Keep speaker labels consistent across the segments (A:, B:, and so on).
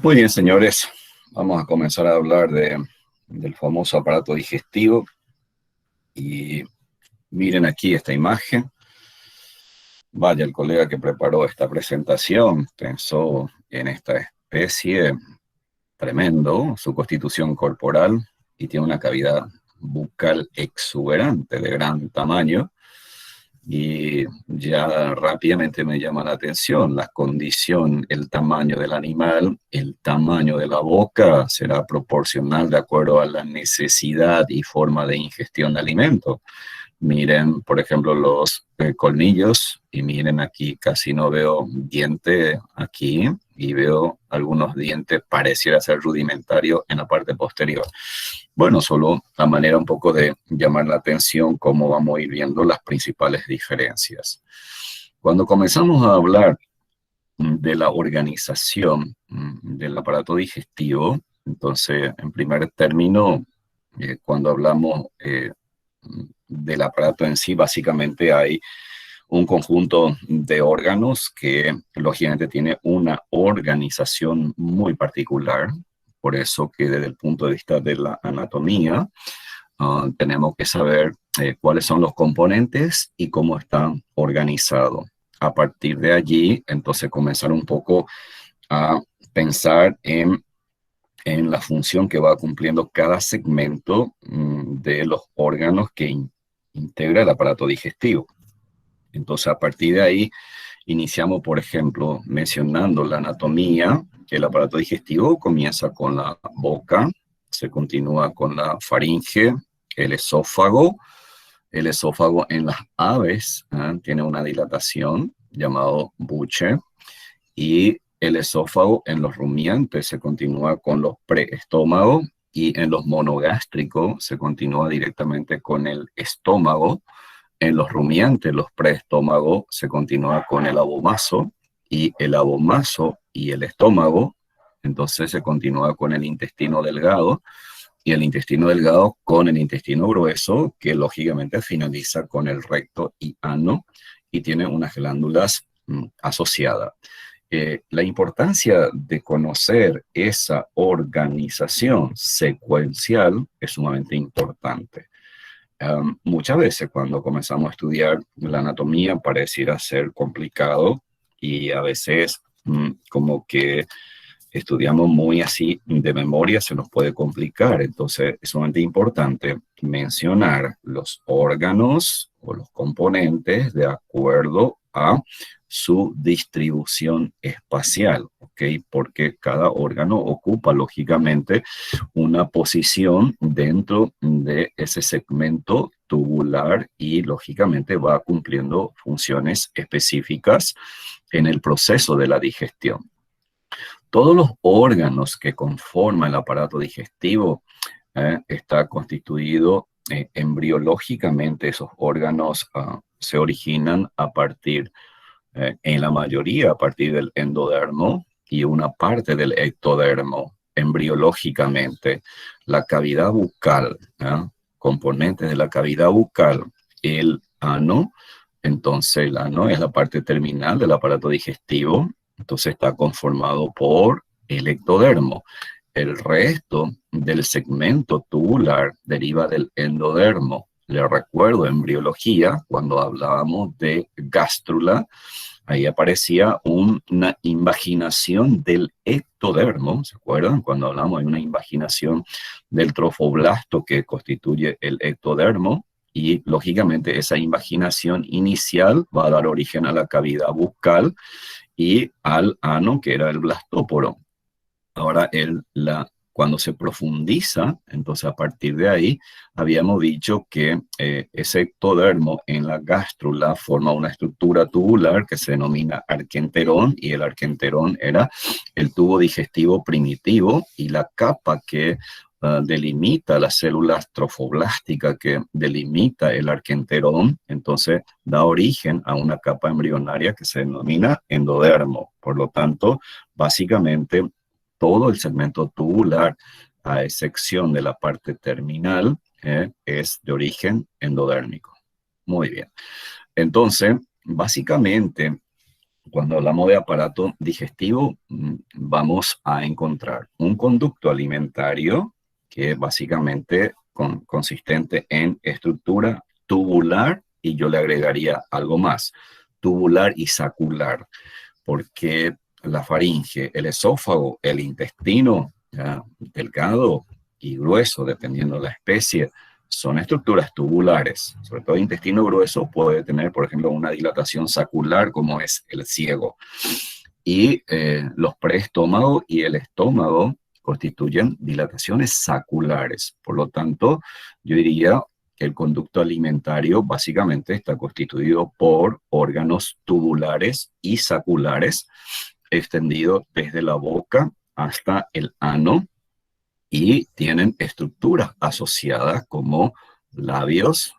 A: Muy bien, señores, vamos a comenzar a hablar del famoso aparato digestivo y miren aquí esta imagen. Vaya, el colega que preparó esta presentación pensó en esta especie tremendo, su constitución corporal y tiene una cavidad bucal exuberante de gran tamaño. Y ya rápidamente me llama la atención la condición, el tamaño del animal, el tamaño de la boca será proporcional de acuerdo a la necesidad y forma de ingestión de alimento. Miren, por ejemplo, los colmillos y miren aquí, casi no veo diente aquí y veo algunos dientes pareciera ser rudimentarios en la parte posterior. Bueno, solo la manera un poco de llamar la atención cómo vamos a ir viendo las principales diferencias. Cuando comenzamos a hablar de la organización del aparato digestivo, entonces, en primer término, cuando hablamos del aparato en sí, básicamente hay un conjunto de órganos que lógicamente tiene una organización muy particular. Por eso que desde el punto de vista de la anatomía, tenemos que saber cuáles son los componentes y cómo están organizados. A partir de allí, entonces comenzar un poco a pensar en la función que va cumpliendo cada segmento de los órganos que integra el aparato digestivo. Entonces, a partir de ahí, iniciamos, por ejemplo, mencionando la anatomía, que el aparato digestivo comienza con la boca, se continúa con la faringe, el esófago. El esófago en las aves tiene una dilatación llamado buche y el esófago en los rumiantes se continúa con los preestómagos y en los monogástricos se continúa directamente con el estómago. En los rumiantes, los preestómagos, se continúa con el abomaso y el abomaso y el estómago, entonces se continúa con el intestino delgado y el intestino delgado con el intestino grueso, que lógicamente finaliza con el recto y ano y tiene unas glándulas asociadas. La importancia de conocer esa organización secuencial es sumamente importante. Muchas veces cuando comenzamos a estudiar la anatomía pareciera ser complicado y a veces como que estudiamos muy así de memoria se nos puede complicar. Entonces es sumamente importante mencionar los órganos o los componentes de acuerdo a su distribución espacial, ¿ok? Porque cada órgano ocupa lógicamente una posición dentro de ese segmento tubular y lógicamente va cumpliendo funciones específicas en el proceso de la digestión. Todos los órganos que conforman el aparato digestivo está constituido embriológicamente. Esos órganos se originan a partir, en la mayoría, a partir del endodermo y una parte del ectodermo embriológicamente. La cavidad bucal, componentes de la cavidad bucal, el ano. Entonces, el ano es la parte terminal del aparato digestivo. Entonces, está conformado por el ectodermo. El resto del segmento tubular deriva del endodermo. Le recuerdo en embriología, cuando hablábamos de gástrula, ahí aparecía una invaginación del ectodermo, ¿se acuerdan? Cuando hablamos de una invaginación del trofoblasto que constituye el ectodermo, y lógicamente esa invaginación inicial va a dar origen a la cavidad bucal y al ano, que era el blastóporo. Ahora, cuando se profundiza, entonces a partir de ahí, habíamos dicho que ese ectodermo en la gástrula forma una estructura tubular que se denomina arquenterón, y el arquenterón era el tubo digestivo primitivo, y la capa que delimita las células trofoblásticas que delimita el arquenterón, entonces da origen a una capa embrionaria que se denomina endodermo. Por lo tanto, básicamente, todo el segmento tubular, a excepción de la parte terminal, es de origen endodérmico. Muy bien. Entonces, básicamente, cuando hablamos de aparato digestivo, vamos a encontrar un conducto alimentario que es básicamente consistente en estructura tubular, y yo le agregaría algo más, tubular y sacular, porque la faringe, el esófago, el intestino, ya, delgado y grueso, dependiendo de la especie, son estructuras tubulares. Sobre todo el intestino grueso puede tener, por ejemplo, una dilatación sacular, como es el ciego. Y los preestómagos y el estómago constituyen dilataciones saculares. Por lo tanto, yo diría que el conducto alimentario básicamente está constituido por órganos tubulares y saculares, extendidos desde la boca hasta el ano, y tienen estructuras asociadas como labios,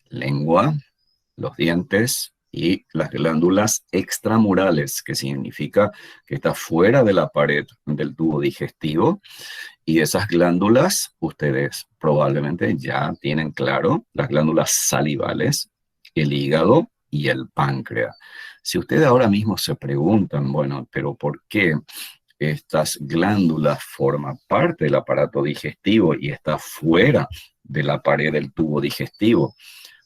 A: lengua, los dientes y las glándulas extramurales, que significa que está fuera de la pared del tubo digestivo. Y esas glándulas, ustedes probablemente ya tienen claro, las glándulas salivales, el hígado y el páncreas. Si ustedes ahora mismo se preguntan, bueno, pero ¿por qué estas glándulas forman parte del aparato digestivo y está fuera de la pared del tubo digestivo?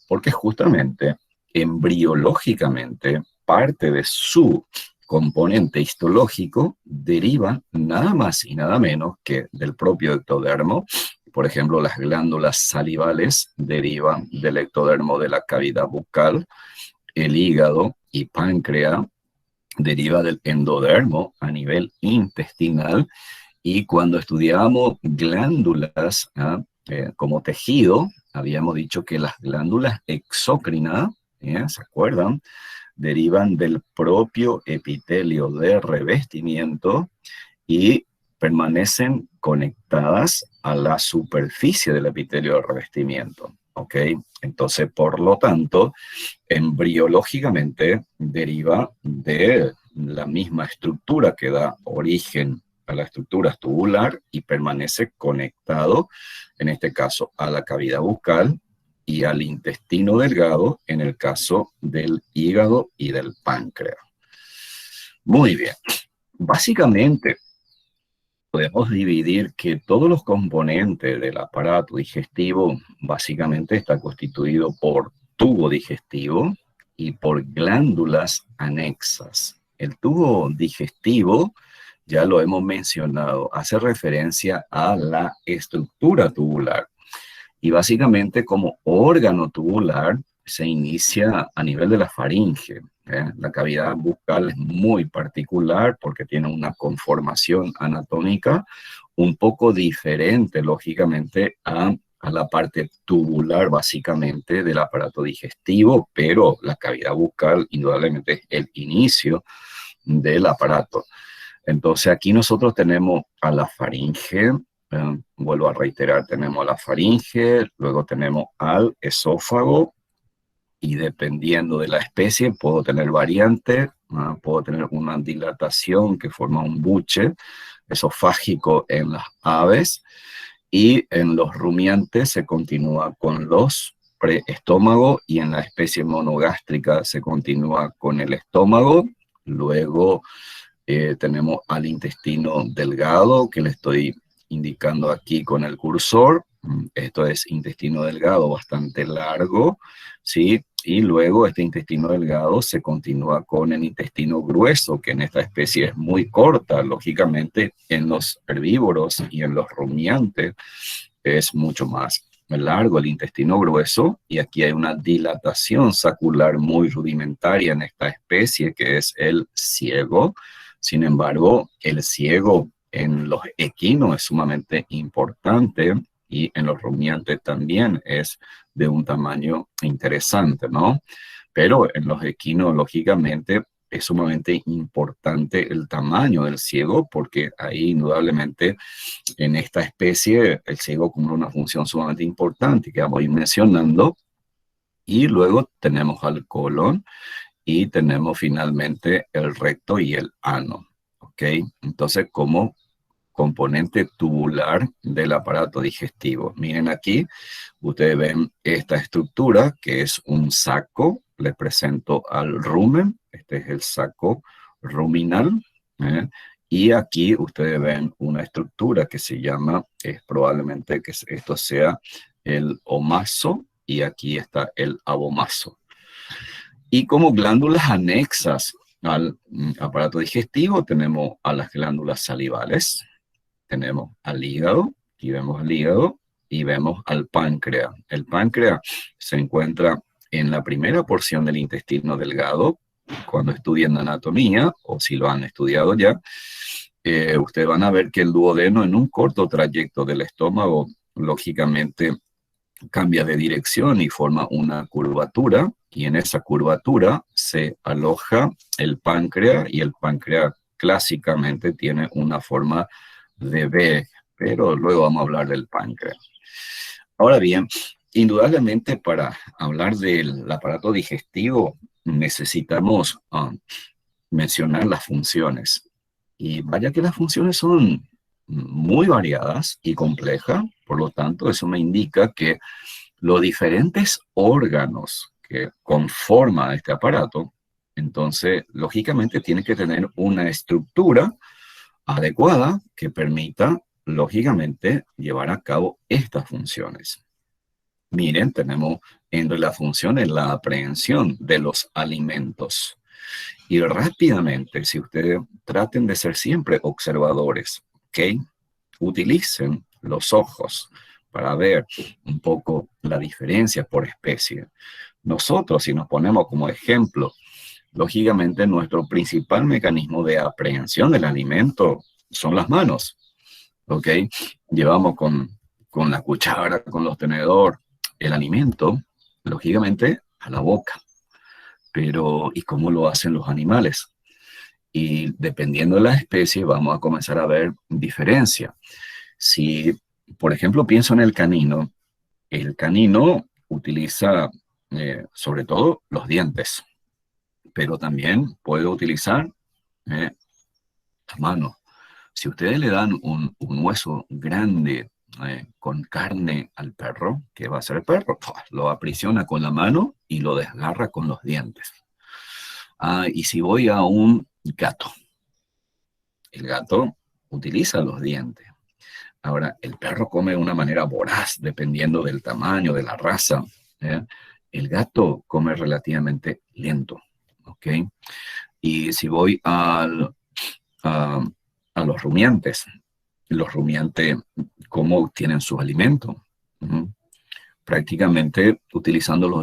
A: Porque justamente embriológicamente parte de su componente histológico deriva nada más y nada menos que del propio ectodermo. Por ejemplo, las glándulas salivales derivan del ectodermo de la cavidad bucal, el hígado y páncreas deriva del endodermo a nivel intestinal. Y cuando estudiábamos glándulas como tejido, habíamos dicho que las glándulas exócrinas, ¿se acuerdan? Derivan del propio epitelio de revestimiento y permanecen conectadas a la superficie del epitelio de revestimiento. ¿Ok? Entonces, por lo tanto, embriológicamente deriva de la misma estructura que da origen a la estructura tubular y permanece conectado, en este caso, a la cavidad bucal y al intestino delgado, en el caso del hígado y del páncreas. Muy bien. Básicamente, podemos dividir que todos los componentes del aparato digestivo básicamente está constituido por tubo digestivo y por glándulas anexas. El tubo digestivo, ya lo hemos mencionado, hace referencia a la estructura tubular. Y básicamente como órgano tubular se inicia a nivel de la faringe. La cavidad bucal es muy particular porque tiene una conformación anatómica un poco diferente, lógicamente, a la parte tubular, básicamente, del aparato digestivo, pero la cavidad bucal indudablemente es el inicio del aparato. Entonces aquí nosotros tenemos a la faringe, vuelvo a reiterar, tenemos la faringe, luego tenemos al esófago, y dependiendo de la especie puedo tener variantes, puedo tener una dilatación que forma un buche esofágico en las aves, y en los rumiantes se continúa con los preestómagos, y en la especie monogástrica se continúa con el estómago. Luego tenemos al intestino delgado, que le estoy indicando aquí con el cursor. Esto es intestino delgado bastante largo, ¿sí? Y luego este intestino delgado se continúa con el intestino grueso, que en esta especie es muy corta. Lógicamente, en los herbívoros y en los rumiantes es mucho más largo el intestino grueso, y aquí hay una dilatación sacular muy rudimentaria en esta especie, que es el ciego. Sin embargo, el ciego en los equinos es sumamente importante, y en los rumiantes también es de un tamaño interesante, ¿no? Pero en los equinos, lógicamente, es sumamente importante el tamaño del ciego, porque ahí indudablemente en esta especie el ciego cumple una función sumamente importante que vamos a ir mencionando. Y luego tenemos al colon y tenemos finalmente el recto y el ano. ¿Ok? Entonces, como componente tubular del aparato digestivo. Miren aquí, ustedes ven esta estructura que es un saco. Les presento al rumen. Este es el saco ruminal, ¿eh? Y aquí ustedes ven una estructura que se llama, es probablemente que esto sea el omaso, y aquí está el abomaso. Y como glándulas anexas al aparato digestivo tenemos a las glándulas salivales, tenemos al hígado, y vemos al hígado, y vemos al páncreas. El páncreas se encuentra en la primera porción del intestino delgado. Cuando estudien anatomía, o si lo han estudiado ya, ustedes van a ver que el duodeno en un corto trayecto del estómago, lógicamente, cambia de dirección y forma una curvatura, y en esa curvatura se aloja el páncreas, y el páncreas clásicamente tiene una forma de B, pero luego vamos a hablar del páncreas. Ahora bien, indudablemente para hablar del aparato digestivo necesitamos mencionar las funciones. Y vaya que las funciones son muy variadas y complejas, por lo tanto eso me indica que los diferentes órganos que conforman este aparato, entonces lógicamente tiene que tener una estructura adecuada que permita lógicamente llevar a cabo estas funciones. Miren, tenemos entre las funciones la aprehensión de los alimentos. Y rápidamente, si ustedes traten de ser siempre observadores, ¿ok? Utilicen los ojos para ver un poco la diferencia por especie. Nosotros, si nos ponemos como ejemplo, lógicamente nuestro principal mecanismo de aprehensión del alimento son las manos, ¿ok? Llevamos con la cuchara, con los tenedores, el alimento, lógicamente, a la boca. Pero, ¿y cómo lo hacen los animales? Y dependiendo de la especie, vamos a comenzar a ver diferencia. Si, por ejemplo, pienso en el canino utiliza sobre todo los dientes, pero también puede utilizar las manos. Si ustedes le dan un hueso grande con carne al perro, ¿qué va a hacer el perro? Lo aprisiona con la mano y lo desgarra con los dientes. Y si voy a un gato, el gato utiliza los dientes. Ahora, el perro come de una manera voraz, dependiendo del tamaño, de la raza. ¿Eh? El gato come relativamente lento, ¿ok? Y si voy a los rumiantes, ¿cómo obtienen sus alimentos? Prácticamente utilizando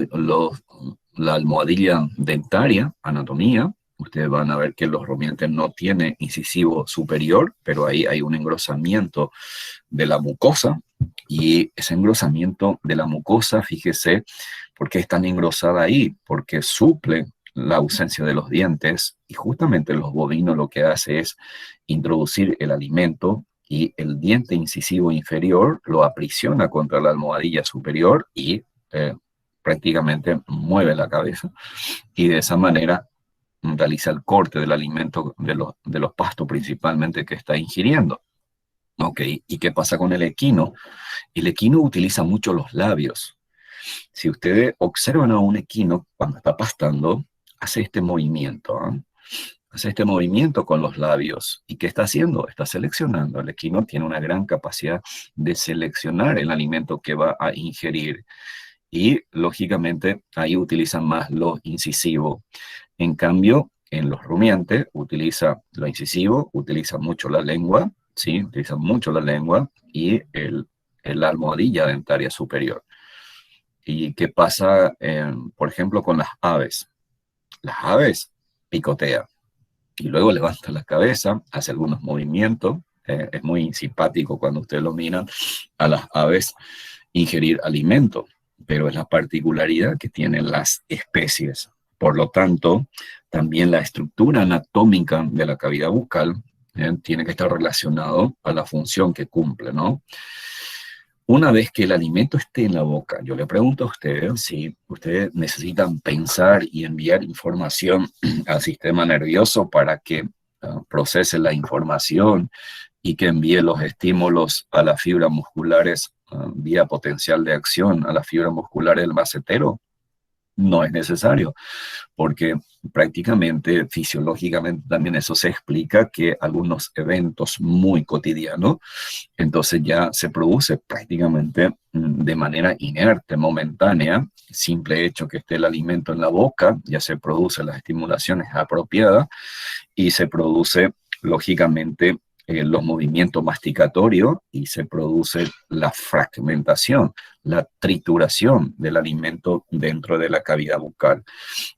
A: la almohadilla dentaria, anatomía. Ustedes van a ver que los rumiantes no tienen incisivo superior, pero ahí hay un engrosamiento de la mucosa, y ese engrosamiento de la mucosa, fíjese, ¿por qué es tan engrosada ahí? Porque suple la ausencia de los dientes, y justamente los bovinos lo que hace es introducir el alimento, y el diente incisivo inferior lo aprisiona contra la almohadilla superior y prácticamente mueve la cabeza, y de esa manera realiza el corte del alimento de los pastos principalmente que está ingiriendo. Ok, ¿y qué pasa con el equino? El equino utiliza mucho los labios. Si ustedes observan a un equino cuando está pastando, hace este movimiento, ¿eh? Hace este movimiento con los labios. ¿Y qué está haciendo? Está seleccionando. El equino tiene una gran capacidad de seleccionar el alimento que va a ingerir. Y, lógicamente, ahí utilizan más lo incisivo. En cambio, en los rumiantes utiliza lo incisivo, utiliza mucho la lengua, ¿sí? Utiliza mucho la lengua y la almohadilla dentaria superior. ¿Y qué pasa, por ejemplo, con las aves? Las aves picotean y luego levanta la cabeza, hace algunos movimientos. Es muy simpático cuando ustedes lo miran a las aves ingerir alimento, pero es la particularidad que tienen las especies. Por lo tanto, también la estructura anatómica de la cavidad bucal tiene que estar relacionado a la función que cumple, ¿no? Una vez que el alimento esté en la boca, yo le pregunto a ustedes si ustedes necesitan pensar y enviar información al sistema nervioso para que procese la información y que envíe los estímulos a las fibras musculares vía potencial de acción a las fibras musculares del macetero. No es necesario, porque prácticamente, fisiológicamente también eso se explica que algunos eventos muy cotidianos, entonces ya se produce prácticamente de manera inerte, momentánea, simple hecho que esté el alimento en la boca, ya se producen las estimulaciones apropiadas y se produce, lógicamente, los movimientos masticatorios y se produce la fragmentación, la trituración del alimento dentro de la cavidad bucal.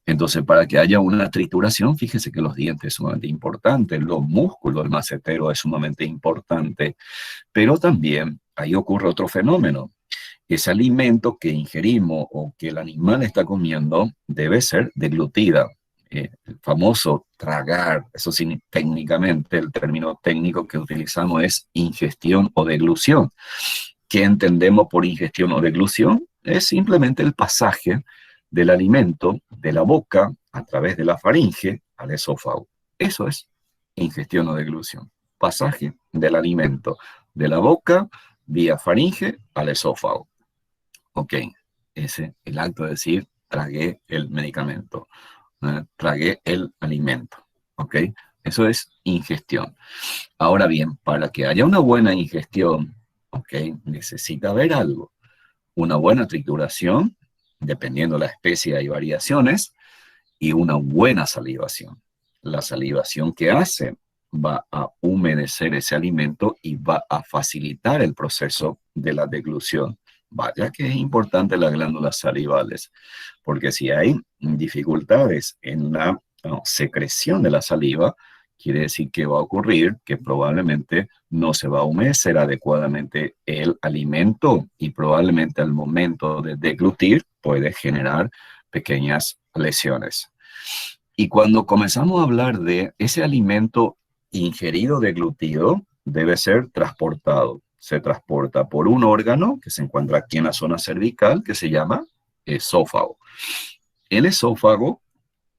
A: Entonces, para que haya una trituración, fíjese que los dientes es sumamente importante, los músculos, el macetero es sumamente importante, pero también ahí ocurre otro fenómeno. Ese alimento que ingerimos o que el animal está comiendo debe ser deglutida. El famoso tragar, eso sí, técnicamente el término técnico que utilizamos es ingestión o deglución. ¿Qué entendemos por ingestión o deglución? Es simplemente el pasaje del alimento de la boca a través de la faringe al esófago. Eso es ingestión o deglución. Pasaje del alimento de la boca vía faringe al esófago. Ok, ese el acto de decir tragué el medicamento, tragué el alimento. Ok, eso es ingestión. Ahora bien, para que haya una buena ingestión, ok, necesita haber algo. Una buena trituración, dependiendo de la especie hay variaciones, y una buena salivación. La salivación que hace va a humedecer ese alimento y va a facilitar el proceso de la deglución. Vaya que es importante las glándulas salivales, porque si hay dificultades en la secreción de la saliva, quiere decir que va a ocurrir que probablemente no se va a humedecer adecuadamente el alimento y probablemente al momento de deglutir puede generar pequeñas lesiones. Y cuando comenzamos a hablar de ese alimento ingerido deglutido, debe ser transportado. Se transporta por un órgano que se encuentra aquí en la zona cervical, que se llama esófago. El esófago,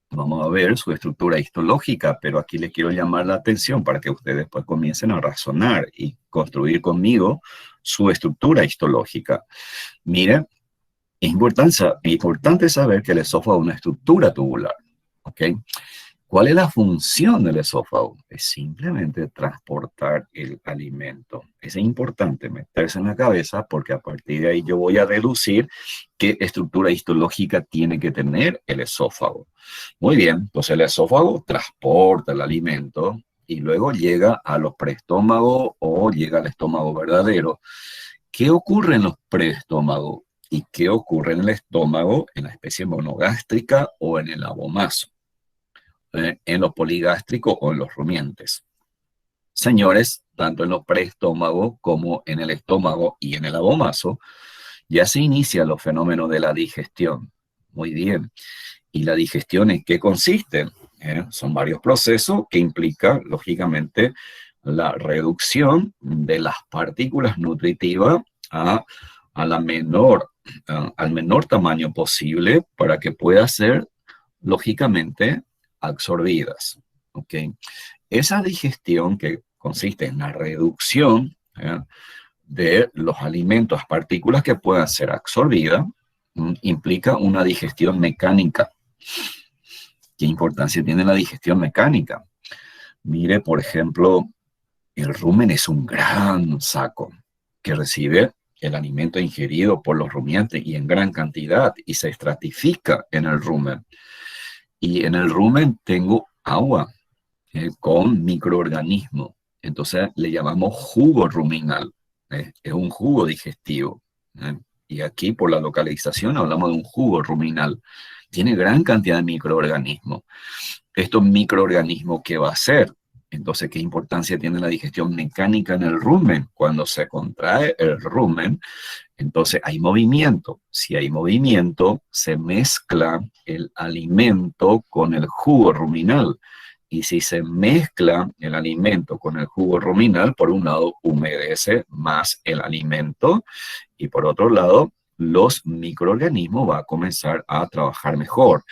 A: vamos a ver su estructura histológica, pero aquí les quiero llamar la atención para que ustedes pues comiencen a razonar y construir conmigo su estructura histológica. Miren, es importante saber que el esófago es una estructura tubular. ¿Ok? ¿Cuál es la función del esófago? Es simplemente transportar el alimento. Es importante meterse en la cabeza porque a partir de ahí yo voy a deducir qué estructura histológica tiene que tener el esófago. Muy bien, entonces el esófago transporta el alimento y luego llega a los preestómagos o llega al estómago verdadero. ¿Qué ocurre en los preestómagos? ¿Y qué ocurre en el estómago, en la especie monogástrica o en el abomaso? En los poligástricos o en los rumiantes. Señores, tanto en los preestómagos como en el estómago y en el abomaso, ya se inicia los fenómenos de la digestión. Muy bien. ¿Y la digestión en qué consiste? Son varios procesos que implican, lógicamente, la reducción de las partículas nutritivas al menor tamaño posible para que pueda ser, lógicamente, absorbidas. ¿Ok? Esa digestión que consiste en la reducción de los alimentos, partículas que puedan ser absorbidas, implica una digestión mecánica. ¿Qué importancia tiene la digestión mecánica? Mire, por ejemplo, el rumen es un gran saco que recibe el alimento ingerido por los rumiantes y en gran cantidad y se estratifica en el rumen. Y en el rumen tengo agua con microorganismos. Entonces le llamamos jugo ruminal. Es un jugo digestivo. Y aquí por la localización hablamos de un jugo ruminal. Tiene gran cantidad de microorganismos. Estos microorganismos, ¿qué va a hacer? Entonces, ¿qué importancia tiene la digestión mecánica en el rumen? Cuando se contrae el rumen, entonces hay movimiento. Si hay movimiento, se mezcla el alimento con el jugo ruminal. Y si se mezcla el alimento con el jugo ruminal, por un lado humedece más el alimento y por otro lado los microorganismos van a comenzar a trabajar mejor.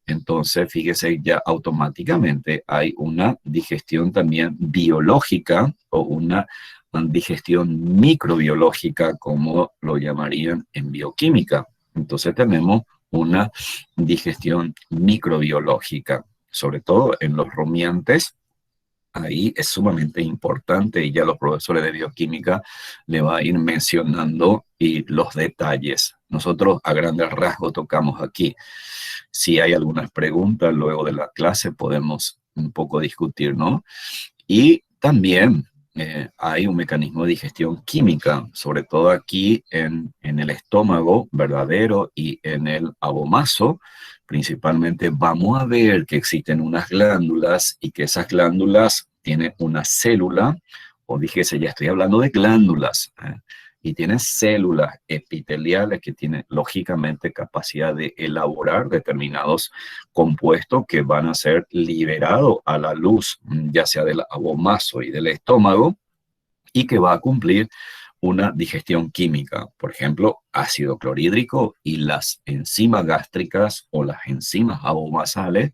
A: Entonces, fíjese, ya automáticamente hay una digestión también biológica o una digestión microbiológica, como lo llamarían en bioquímica. Entonces tenemos una digestión microbiológica, sobre todo en los rumiantes. Ahí es sumamente importante y ya los profesores de bioquímica le va a ir mencionando y los detalles. Nosotros a grandes rasgos tocamos aquí. Si hay algunas preguntas luego de la clase podemos un poco discutir, ¿no? Y también hay un mecanismo de digestión química, sobre todo aquí en el estómago verdadero y en el abomazo. Principalmente vamos a ver que existen unas glándulas y que esas glándulas tienen una célula, o dijese, ya estoy hablando de glándulas, y tienen células epiteliales que tienen lógicamente capacidad de elaborar determinados compuestos que van a ser liberados a la luz, ya sea del abomazo y del estómago, y que va a cumplir una digestión química, por ejemplo, ácido clorhídrico y las enzimas gástricas o las enzimas abomazales,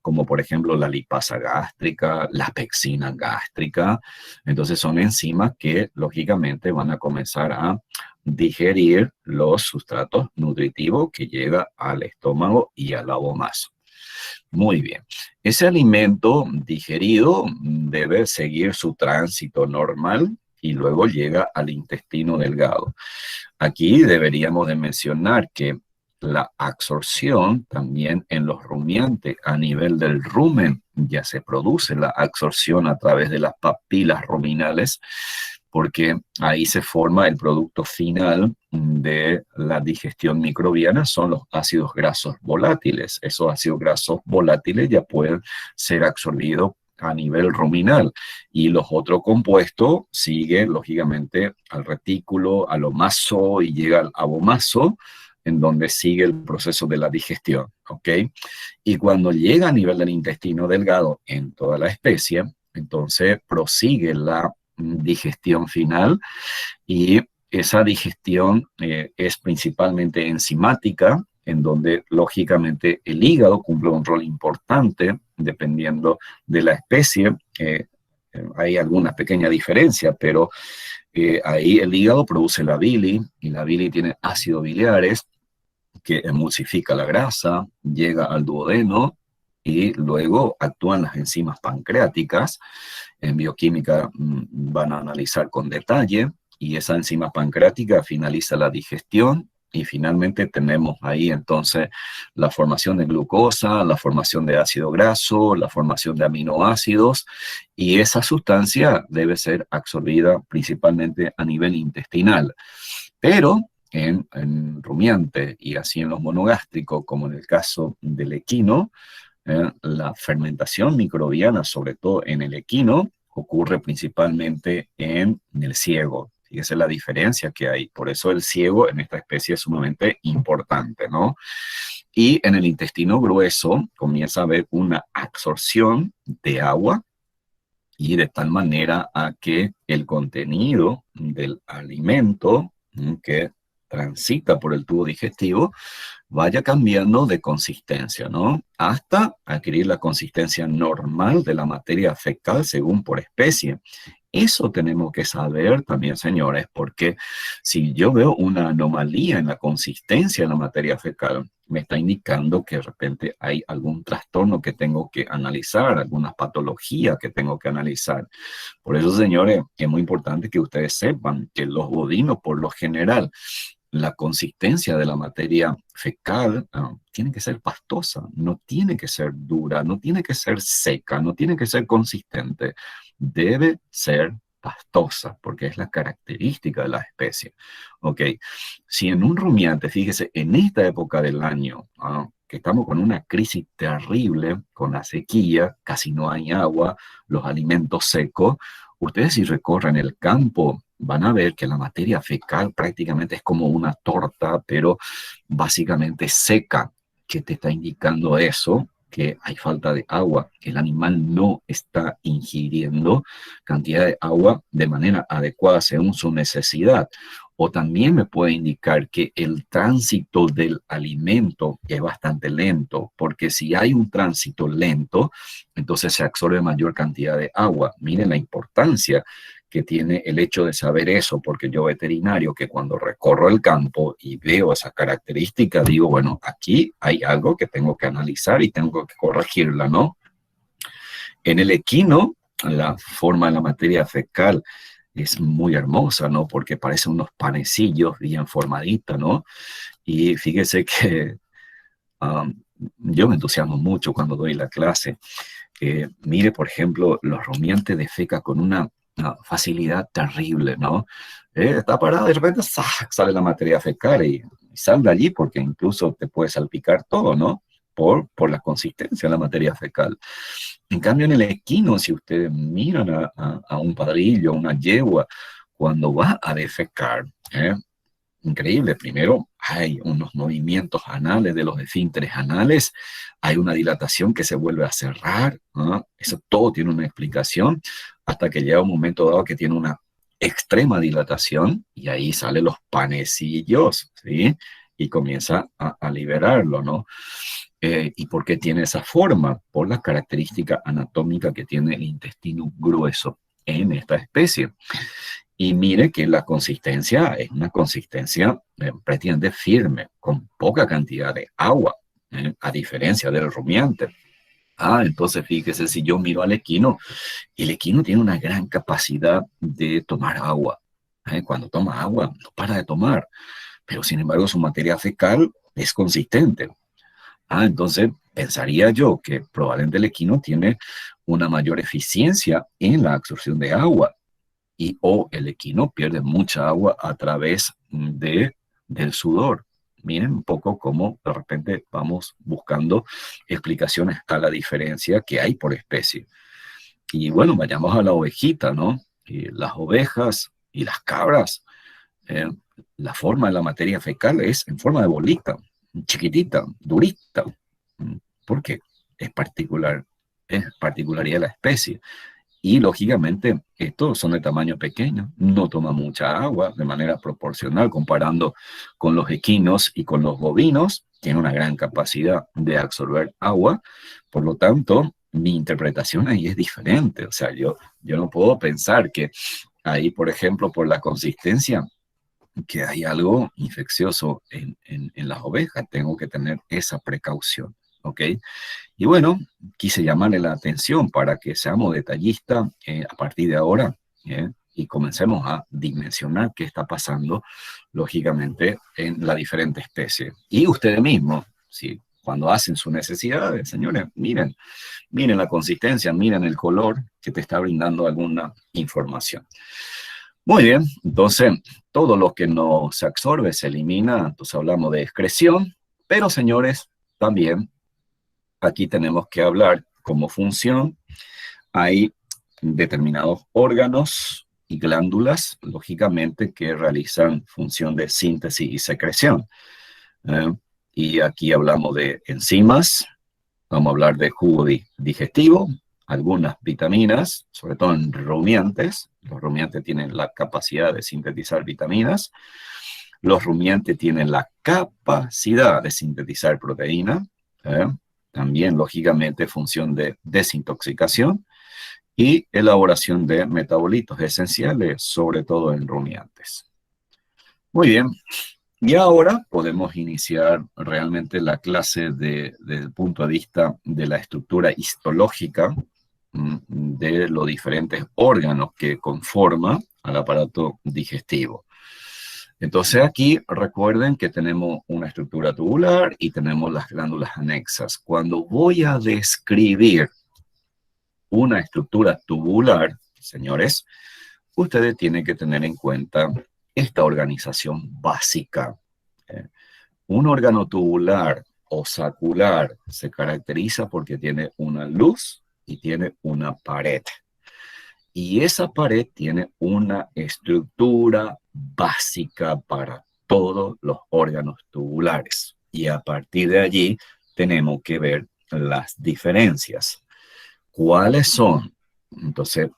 A: como por ejemplo la lipasa gástrica, la pexina gástrica. Entonces son enzimas que lógicamente van a comenzar a digerir los sustratos nutritivos que llega al estómago y al abomazo. Muy bien. Ese alimento digerido debe seguir su tránsito normal y luego llega al intestino delgado. Aquí deberíamos de mencionar que la absorción también en los rumiantes a nivel del rumen ya se produce la absorción a través de las papilas ruminales, porque ahí se forma el producto final de la digestión microbiana, son los ácidos grasos volátiles. Esos ácidos grasos volátiles ya pueden ser absorbidos a nivel ruminal y los otros compuestos siguen lógicamente al retículo, al omazo y llega al abomazo, en donde sigue el proceso de la digestión, ¿ok? Y cuando llega a nivel del intestino delgado en toda la especie, entonces prosigue la digestión final y esa digestión es principalmente enzimática, en donde lógicamente el hígado cumple un rol importante dependiendo de la especie. Hay algunas pequeñas diferencias, pero ahí el hígado produce la bili y la bili tiene ácidos biliares que emulsifica la grasa, llega al duodeno y luego actúan las enzimas pancreáticas. En bioquímica van a analizar con detalle y esa enzima pancreática finaliza la digestión y finalmente tenemos ahí entonces la formación de glucosa, la formación de ácido graso, la formación de aminoácidos y esa sustancia debe ser absorbida principalmente a nivel intestinal. Pero en rumiante y así en los monogástricos, como en el caso del equino, la fermentación microbiana, sobre todo en el equino, ocurre principalmente en el ciego. Fíjese la diferencia que hay. Por eso el ciego en esta especie es sumamente importante, ¿no? Y en el intestino grueso comienza a haber una absorción de agua y de tal manera a que el contenido del alimento que transita por el tubo digestivo vaya cambiando de consistencia, ¿no? Hasta adquirir la consistencia normal de la materia fecal según por especie. Eso tenemos que saber también, señores, porque si yo veo una anomalía en la consistencia de la materia fecal, me está indicando que de repente hay algún trastorno que tengo que analizar, alguna patología que tengo que analizar. Por eso, señores, es muy importante que ustedes sepan que los bodinos, por lo general, la consistencia de la materia fecal tiene que ser pastosa, no tiene que ser dura, no tiene que ser seca, no tiene que ser consistente, debe ser pastosa, porque es la característica de la especie. Ok, si en un rumiante, fíjese, en esta época del año, que estamos con una crisis terrible, con la sequía, casi no hay agua, los alimentos secos, ustedes si recorren el campo, van a ver que la materia fecal prácticamente es como una torta, pero básicamente seca. ¿Qué te está indicando eso? Que hay falta de agua, que el animal no está ingiriendo cantidad de agua de manera adecuada según su necesidad. O también me puede indicar que el tránsito del alimento es bastante lento, porque si hay un tránsito lento, entonces se absorbe mayor cantidad de agua. Miren la importancia que tiene el hecho de saber eso, porque yo veterinario, que cuando recorro el campo y veo esa característica, digo, bueno, aquí hay algo que tengo que analizar y tengo que corregirla, ¿no? En el equino, la forma de la materia fecal es muy hermosa, ¿no? Porque parecen unos panecillos bien formaditos, ¿no? Y fíjese que um, yo me entusiasmo mucho cuando doy la clase. Mire, por ejemplo, los rumiantes defecan con una facilidad terrible, ¿no? Está parado, de repente ¡zac! Sale la materia fecal y sal de allí porque incluso te puede salpicar todo, ¿no? Por la consistencia de la materia fecal. En cambio, en el equino, si ustedes miran a un padrillo, una yegua, cuando va a defecar, increíble, primero hay unos movimientos anales de los esfínteres anales, hay una dilatación que se vuelve a cerrar, ¿no? Eso todo tiene una explicación, hasta que llega un momento dado que tiene una extrema dilatación y ahí salen los panecillos, ¿sí? Y comienza a liberarlo, ¿no? ¿Y por qué tiene esa forma? Por la característica anatómica que tiene el intestino grueso en esta especie. Y mire que la consistencia es una consistencia prácticamente firme, con poca cantidad de agua, a diferencia del rumiante. Entonces fíjese, si yo miro al equino, el equino tiene una gran capacidad de tomar agua. Cuando toma agua, no para de tomar, pero sin embargo su materia fecal es consistente. Entonces pensaría yo que probablemente el equino tiene una mayor eficiencia en la absorción de agua o el equino pierde mucha agua a través del sudor. Miren un poco cómo de repente vamos buscando explicaciones a la diferencia que hay por especie. Y bueno, vayamos a la ovejita, ¿no? Y las ovejas y las cabras, eh, la forma de la materia fecal es en forma de bolita, chiquitita, durita. ¿Por qué? Es particular, es particularidad de la especie. Y lógicamente, estos son de tamaño pequeño, no toman mucha agua de manera proporcional comparando con los equinos y con los bovinos. Tiene una gran capacidad de absorber agua, por lo tanto, mi interpretación ahí es diferente. O sea, yo no puedo pensar que ahí, por ejemplo, por la consistencia, que hay algo infeccioso en las ovejas. Tengo que tener esa precaución, ¿ok? Y bueno, quise llamarle la atención para que seamos detallistas a partir de ahora y comencemos a dimensionar qué está pasando, lógicamente, en la diferente especie. Y ustedes mismos, si cuando hacen sus necesidades, señores, miren la consistencia, miren el color que te está brindando alguna información. Muy bien, entonces todo lo que no se absorbe se elimina, entonces hablamos de excreción, pero señores, también aquí tenemos que hablar como función. Hay determinados órganos y glándulas, lógicamente, que realizan función de síntesis y secreción. Y aquí hablamos de enzimas, vamos a hablar de jugo digestivo, algunas vitaminas, sobre todo en rumiantes. Los rumiantes tienen la capacidad de sintetizar vitaminas. Los rumiantes tienen la capacidad de sintetizar proteína. También, lógicamente, función de desintoxicación y elaboración de metabolitos esenciales, sobre todo en rumiantes. Muy bien. Y ahora podemos iniciar realmente la clase desde el punto de vista de la estructura histológica de los diferentes órganos que conforman al aparato digestivo. Entonces aquí recuerden que tenemos una estructura tubular y tenemos las glándulas anexas. Cuando voy a describir una estructura tubular, señores, ustedes tienen que tener en cuenta esta organización básica. Un órgano tubular o sacular se caracteriza porque tiene una luz y tiene una pared. Y esa pared tiene una estructura básica para todos los órganos tubulares. Y a partir de allí tenemos que ver las diferencias. ¿Cuáles son? Entonces,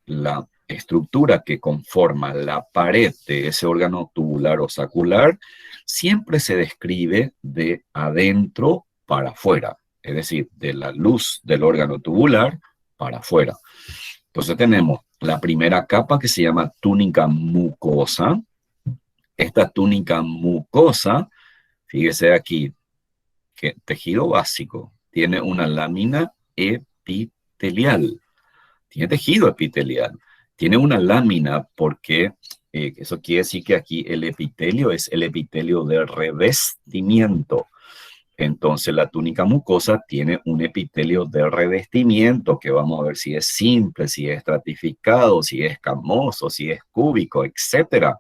A: la estructura que conforma la pared de ese órgano tubular o sacular siempre se describe de adentro para afuera, es decir, de la luz del órgano tubular para afuera. Entonces tenemos la primera capa que se llama túnica mucosa. Esta túnica mucosa, fíjese aquí, que tejido básico, tiene una lámina epitelial, tiene tejido epitelial, tiene una lámina porque eso quiere decir que aquí el epitelio es el epitelio de revestimiento. Entonces la túnica mucosa tiene un epitelio de revestimiento que vamos a ver si es simple, si es estratificado, si es escamoso, si es cúbico, etcétera,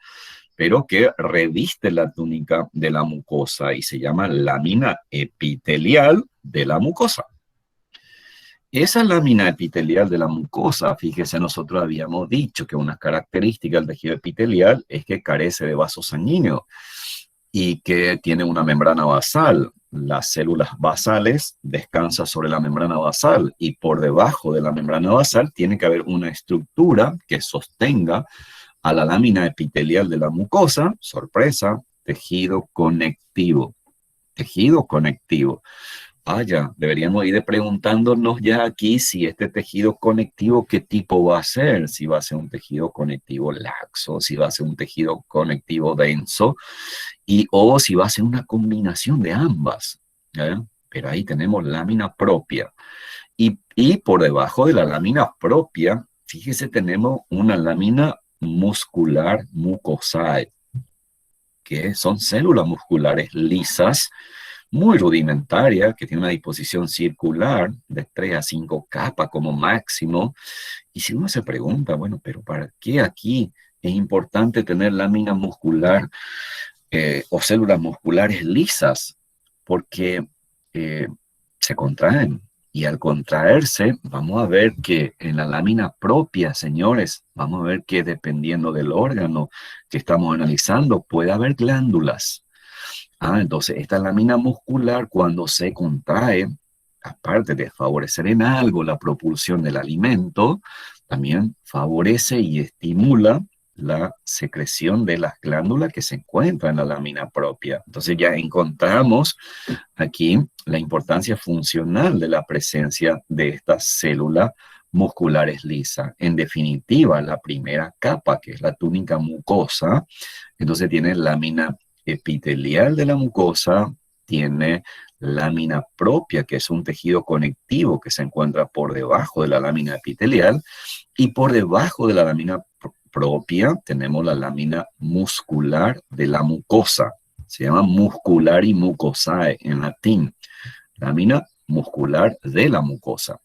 A: pero que reviste la túnica de la mucosa y se llama lámina epitelial de la mucosa. Esa lámina epitelial de la mucosa, fíjese, nosotros habíamos dicho que una característica del tejido epitelial es que carece de vasos sanguíneos y que tiene una membrana basal. Las células basales descansan sobre la membrana basal y por debajo de la membrana basal tiene que haber una estructura que sostenga a la lámina epitelial de la mucosa. Sorpresa, tejido conectivo. Tejido conectivo. Vaya, deberíamos ir preguntándonos ya aquí si este tejido conectivo, qué tipo va a ser, si va a ser un tejido conectivo laxo, si va a ser un tejido conectivo denso, o si va a ser una combinación de ambas. ¿Ya? Pero ahí tenemos lámina propia. Y por debajo de la lámina propia, fíjese, tenemos una lámina muscular mucosae, que son células musculares lisas, muy rudimentaria, que tiene una disposición circular de 3 a 5 capas como máximo. Y si uno se pregunta, bueno, pero ¿para qué aquí es importante tener lámina muscular o células musculares lisas? Porque se contraen. Y al contraerse, vamos a ver que en la lámina propia, señores, vamos a ver que dependiendo del órgano que estamos analizando, puede haber glándulas. Entonces, esta lámina muscular cuando se contrae, aparte de favorecer en algo la propulsión del alimento, también favorece y estimula la secreción de las glándulas que se encuentran en la lámina propia. Entonces ya encontramos aquí la importancia funcional de la presencia de estas células musculares lisas. En definitiva, la primera capa, que es la túnica mucosa, entonces tiene lámina epitelial de la mucosa, tiene lámina propia, que es un tejido conectivo que se encuentra por debajo de la lámina epitelial, y por debajo de la lámina propia tenemos la lámina muscular de la mucosa. Se llama musculari mucosae en latín, lámina muscular de la mucosa.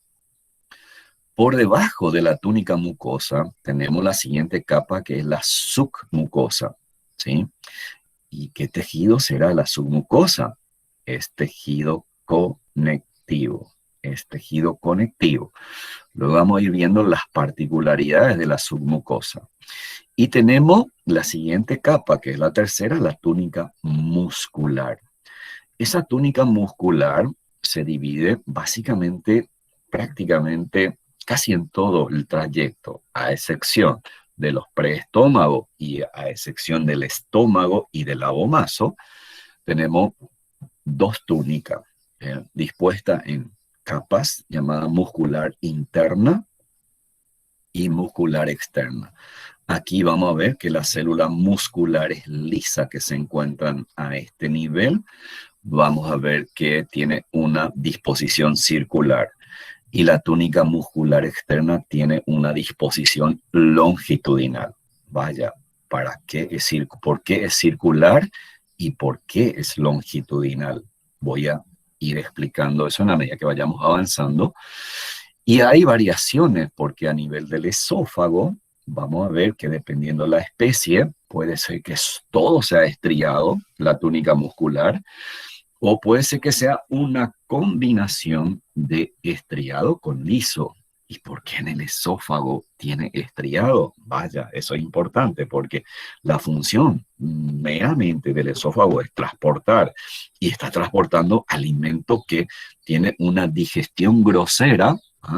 A: Por debajo de la túnica mucosa tenemos la siguiente capa, que es la submucosa, ¿sí? ¿Y qué tejido será la submucosa? Es tejido conectivo. Es tejido conectivo. Luego vamos a ir viendo las particularidades de la submucosa. Y tenemos la siguiente capa, que es la tercera, la túnica muscular. Esa túnica muscular se divide básicamente, prácticamente, casi en todo el trayecto, a excepción de los preestómagos y a excepción del estómago y del abomaso, tenemos dos túnicas dispuestas en capas llamadas muscular interna y muscular externa. Aquí vamos a ver que las células musculares lisas que se encuentran a este nivel, vamos a ver que tiene una disposición circular. Y la túnica muscular externa tiene una disposición longitudinal. Vaya, ¿para qué es ¿por qué es circular y por qué es longitudinal? Voy a ir explicando eso en la medida que vayamos avanzando. Y hay variaciones porque a nivel del esófago, vamos a ver que dependiendo de la especie, puede ser que todo sea estriado, la túnica muscular, o puede ser que sea una combinación de estriado con liso. ¿Y por qué en el esófago tiene estriado? Vaya, eso es importante porque la función meramente del esófago es transportar y está transportando alimento que tiene una digestión grosera.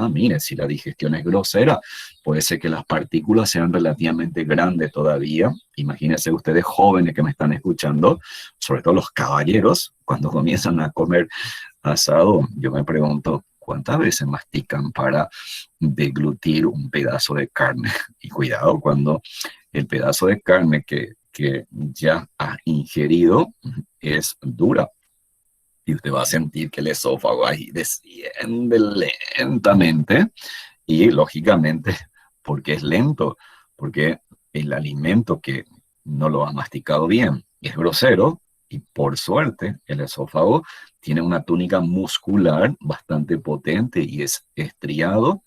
A: Mire, si la digestión es grosera, puede ser que las partículas sean relativamente grandes todavía. Imagínense ustedes jóvenes que me están escuchando, sobre todo los caballeros, cuando comienzan a comer asado, yo me pregunto, ¿cuántas veces mastican para deglutir un pedazo de carne? Y cuidado cuando el pedazo de carne que ya ha ingerido es dura. Y usted va a sentir que el esófago ahí desciende lentamente y lógicamente, porque es lento, porque el alimento que no lo ha masticado bien es grosero y por suerte el esófago tiene una túnica muscular bastante potente y es estriado,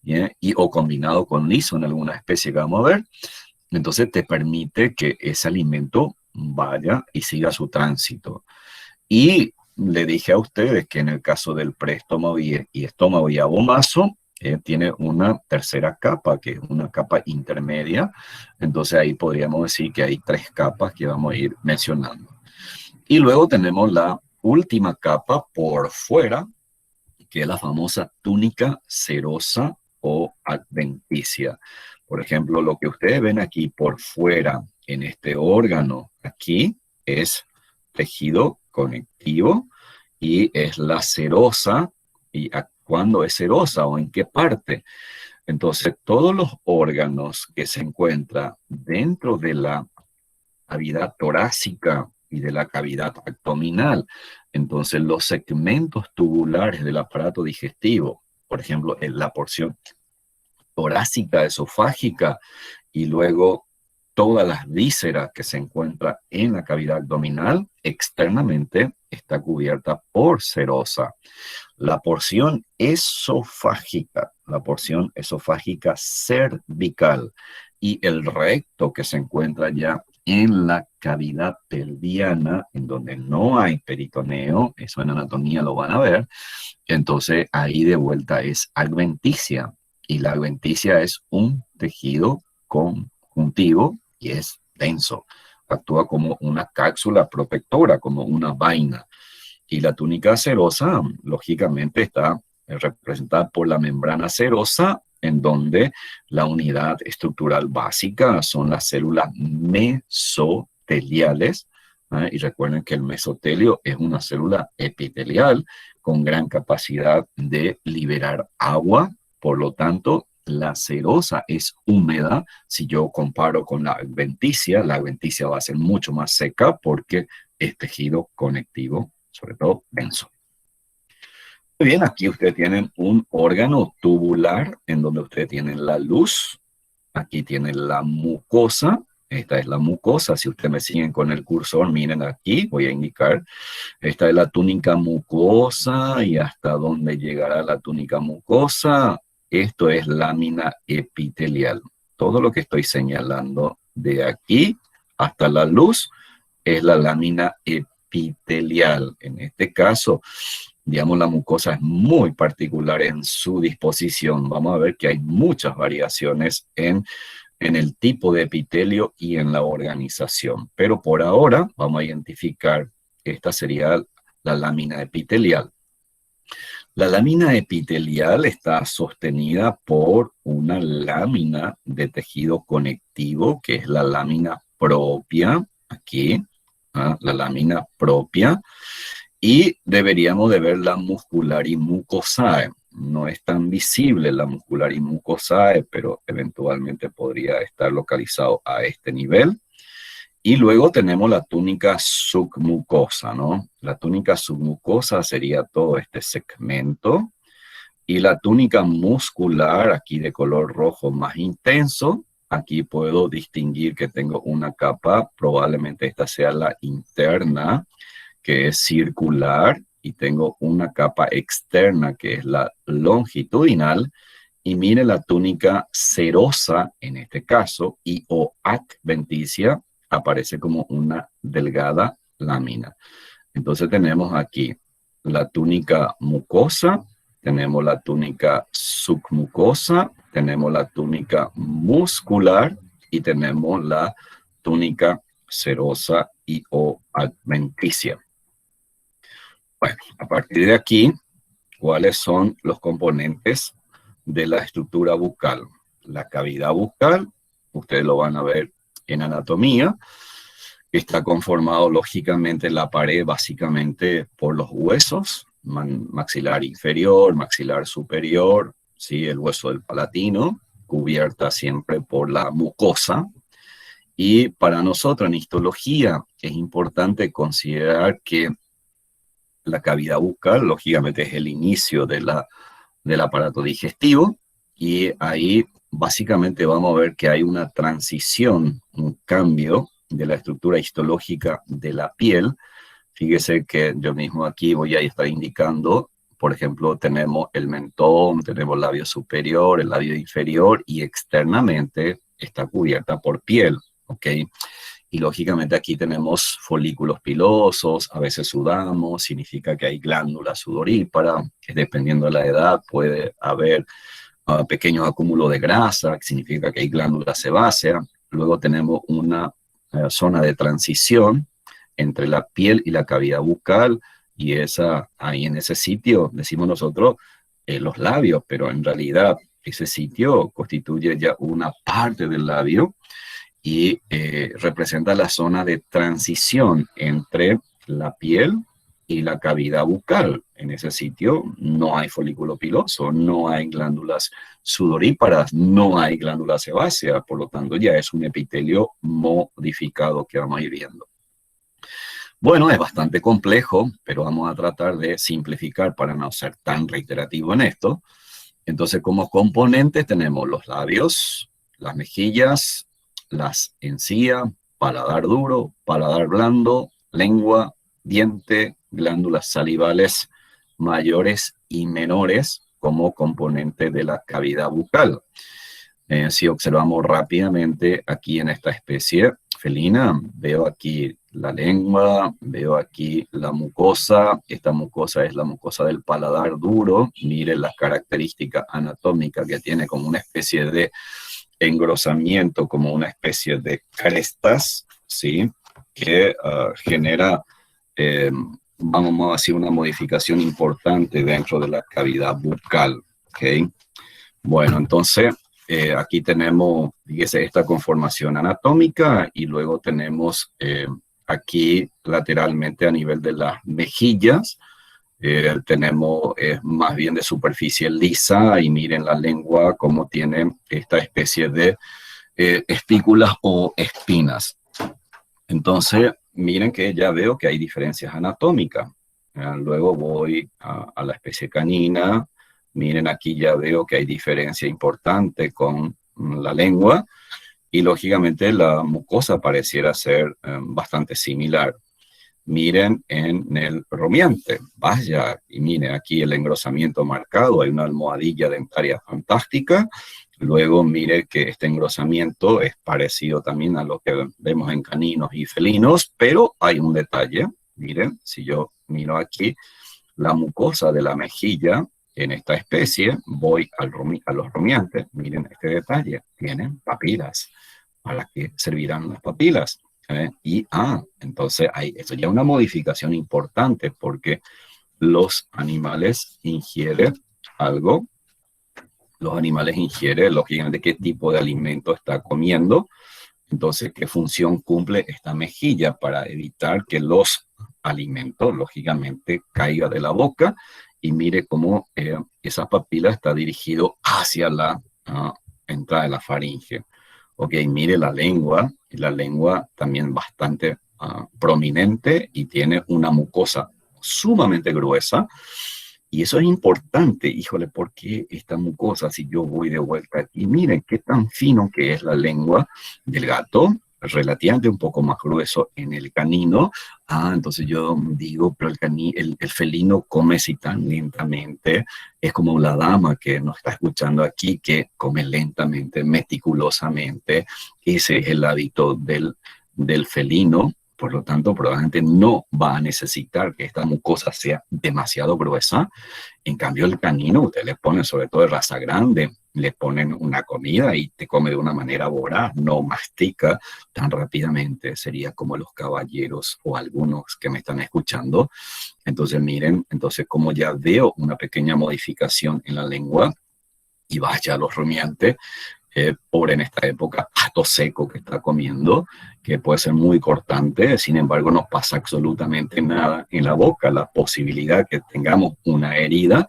A: ¿bien? Y o combinado con liso en alguna especie que vamos a ver. Entonces te permite que ese alimento vaya y siga su tránsito. Y le dije a ustedes que en el caso del preestómago y estómago y abomazo, tiene una tercera capa, que es una capa intermedia. Entonces ahí podríamos decir que hay 3 capas que vamos a ir mencionando. Y luego tenemos la última capa por fuera, que es la famosa túnica serosa o adventicia. Por ejemplo, lo que ustedes ven aquí por fuera en este órgano aquí es tejido conectivo y es la serosa. ¿Y cuándo es serosa o en qué parte? Entonces, todos los órganos que se encuentran dentro de la cavidad torácica y de la cavidad abdominal, entonces los segmentos tubulares del aparato digestivo, por ejemplo, en la porción torácica, esofágica, y luego todas las vísceras que se encuentran en la cavidad abdominal, externamente está cubierta por serosa. La porción esofágica cervical y el recto que se encuentra ya en la cavidad pelviana, en donde no hay peritoneo, eso en anatomía lo van a ver, entonces ahí de vuelta es adventicia. Y la adventicia es un tejido conjuntivo y es denso. Actúa como una cápsula protectora, como una vaina. Y la túnica serosa, lógicamente, está representada por la membrana serosa, en donde la unidad estructural básica son las células mesoteliales. Y recuerden que el mesotelio es una célula epitelial con gran capacidad de liberar agua. Por lo tanto, la serosa es húmeda. Si yo comparo con la adventicia va a ser mucho más seca porque es tejido conectivo, sobre todo denso. Muy bien, aquí ustedes tienen un órgano tubular en donde ustedes tienen la luz. Aquí tienen la mucosa. Esta es la mucosa. Si ustedes me siguen con el cursor, miren aquí, voy a indicar. Esta es la túnica mucosa y hasta dónde llegará la túnica mucosa. Esto es lámina epitelial. Todo lo que estoy señalando de aquí hasta la luz es la lámina epitelial. En este caso, digamos, la mucosa es muy particular en su disposición. Vamos a ver que hay muchas variaciones en el tipo de epitelio y en la organización. Pero por ahora vamos a identificar, esta sería la lámina epitelial. La lámina epitelial está sostenida por una lámina de tejido conectivo, que es la lámina propia, aquí, la lámina propia, y deberíamos de ver la muscularis mucosae. No es tan visible la muscularis mucosae, pero eventualmente podría estar localizado a este nivel. Y luego tenemos la túnica submucosa, ¿no? La túnica submucosa sería todo este segmento. Y la túnica muscular, aquí de color rojo más intenso, aquí puedo distinguir que tengo una capa, probablemente esta sea la interna, que es circular, y tengo una capa externa, que es la longitudinal. Y mire la túnica serosa, en este caso, y o adventicia, aparece como una delgada lámina. Entonces tenemos aquí la túnica mucosa, tenemos la túnica submucosa, tenemos la túnica muscular y tenemos la túnica serosa y o adventicia. Bueno, a partir de aquí, ¿cuáles son los componentes de la estructura bucal? La cavidad bucal, ustedes lo van a ver en anatomía, está conformado lógicamente la pared básicamente por los huesos, maxilar inferior, maxilar superior, ¿sí? El hueso del palatino, cubierta siempre por la mucosa. Y para nosotros en histología es importante considerar que la cavidad bucal, lógicamente, es el inicio del aparato digestivo, y ahí básicamente vamos a ver que hay una transición, un cambio de la estructura histológica de la piel. Fíjese que yo mismo aquí voy a estar indicando, por ejemplo, tenemos el mentón, tenemos el labio superior, el labio inferior, y externamente está cubierta por piel, ¿ok? Y lógicamente aquí tenemos folículos pilosos, a veces sudamos, significa que hay glándulas sudoríparas, que dependiendo de la edad puede haber pequeños acúmulos de grasa, que significa que hay glándula sebácea. Luego tenemos una zona de transición entre la piel y la cavidad bucal, y ahí en ese sitio, decimos nosotros, los labios, pero en realidad ese sitio constituye ya una parte del labio y representa la zona de transición entre la piel y la cavidad bucal. En ese sitio no hay folículo piloso, no hay glándulas sudoríparas, no hay glándula sebácea, por lo tanto ya es un epitelio modificado que vamos a ir viendo. Bueno, es bastante complejo, pero vamos a tratar de simplificar para no ser tan reiterativo en esto. Entonces, como componentes tenemos los labios, las mejillas, las encías, paladar duro, paladar blando, lengua, diente, glándulas salivales mayores y menores como componente de la cavidad bucal. Si observamos rápidamente aquí en esta especie felina, veo aquí la lengua, veo aquí la mucosa. Esta mucosa es la mucosa del paladar duro. Miren las características anatómicas que tiene, como una especie de engrosamiento, como una especie de crestas, ¿sí? Que genera, vamos a decir, una modificación importante dentro de la cavidad bucal, ¿ok? Bueno, entonces aquí tenemos, fíjese, esta conformación anatómica, y luego tenemos aquí lateralmente a nivel de las mejillas, tenemos más bien de superficie lisa, y miren la lengua como tiene esta especie de espículas o espinas. Entonces, miren que ya veo que hay diferencias anatómicas. Luego voy a la especie canina. Miren, aquí ya veo que hay diferencia importante con la lengua, y lógicamente la mucosa pareciera ser bastante similar. Miren en el rumiante, vaya, y miren aquí el engrosamiento marcado, hay una almohadilla dentaria fantástica. Luego mire que este engrosamiento es parecido también a lo que vemos en caninos y felinos, pero hay un detalle. Miren, si yo miro aquí la mucosa de la mejilla en esta especie, voy a los rumiantes, miren este detalle, tienen papilas. ¿Para qué servirán las papilas? Entonces esto ya es una modificación importante, porque los animales ingieren algo, los animales ingieren, lógicamente, qué tipo de alimento está comiendo. Entonces, ¿qué función cumple esta mejilla? Para evitar que los alimentos, lógicamente, caigan de la boca, y mire cómo esa papila está dirigido hacia la entrada de la faringe. Ok, mire la lengua también bastante prominente, y tiene una mucosa sumamente gruesa. Y eso es importante, híjole, porque esta mucosa, si yo voy de vuelta aquí, miren qué tan fino que es la lengua del gato, relativamente un poco más grueso en el canino. Entonces yo digo, pero el felino come así tan lentamente. Es como la dama que nos está escuchando aquí, que come lentamente, meticulosamente. Ese es el hábito del felino. Por lo tanto, probablemente no va a necesitar que esta mucosa sea demasiado gruesa. En cambio, el canino, usted le pone, sobre todo de raza grande, le ponen una comida y te come de una manera voraz, no mastica tan rápidamente. Sería como los caballeros o algunos que me están escuchando. Entonces, miren, como ya veo una pequeña modificación en la lengua, y vaya a los rumiantes, por en esta época pasto seco que está comiendo, que puede ser muy cortante. Sin embargo, no pasa absolutamente nada en la boca. La posibilidad que tengamos una herida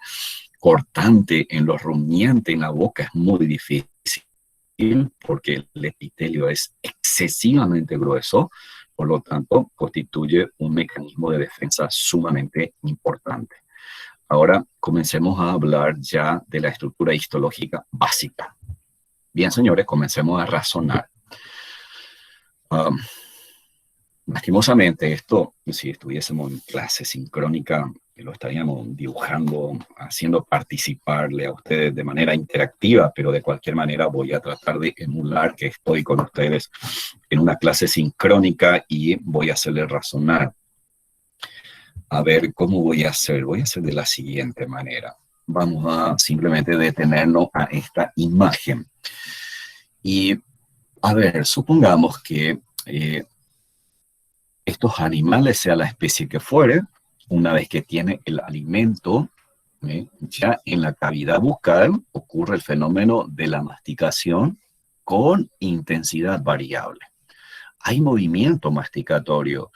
A: cortante en los rumiantes en la boca es muy difícil porque el epitelio es excesivamente grueso, por lo tanto constituye un mecanismo de defensa sumamente importante. Ahora comencemos a hablar ya de la estructura histológica básica. Bien, señores, comencemos a razonar. Lastimosamente, esto, si estuviésemos en clase sincrónica, lo estaríamos dibujando, haciendo participarle a ustedes de manera interactiva, pero de cualquier manera voy a tratar de emular que estoy con ustedes en una clase sincrónica y voy a hacerles razonar. A ver, ¿cómo voy a hacer? Voy a hacer de la siguiente manera. Vamos a simplemente detenernos a esta imagen. Y, a ver, supongamos que estos animales, sea la especie que fuere, una vez que tiene el alimento, ya en la cavidad bucal ocurre el fenómeno de la masticación con intensidad variable. Hay movimiento masticatorio.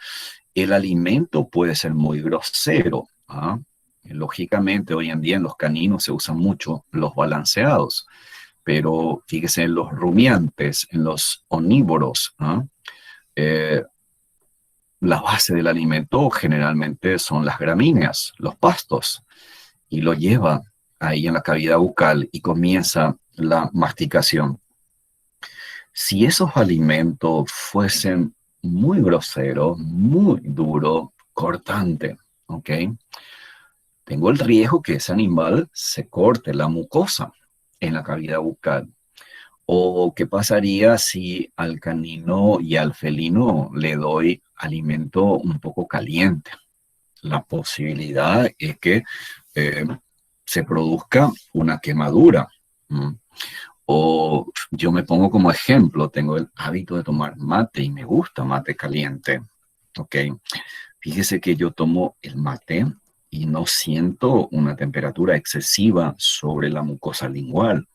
A: El alimento puede ser muy grosero. Lógicamente, hoy en día en los caninos se usan mucho los balanceados, pero fíjese en los rumiantes, en los omnívoros, la base del alimento generalmente son las gramíneas, los pastos, y lo lleva ahí en la cavidad bucal y comienza la masticación. Si esos alimentos fuesen muy groseros, muy duros, cortante, ¿ok? Tengo el riesgo que ese animal se corte la mucosa en la cavidad bucal. ¿O qué pasaría si al canino y al felino le doy alimento un poco caliente? La posibilidad es que se produzca una quemadura. O yo me pongo como ejemplo, tengo el hábito de tomar mate y me gusta mate caliente. ¿Ok? Fíjese que yo tomo el mate y no siento una temperatura excesiva sobre la mucosa lingual.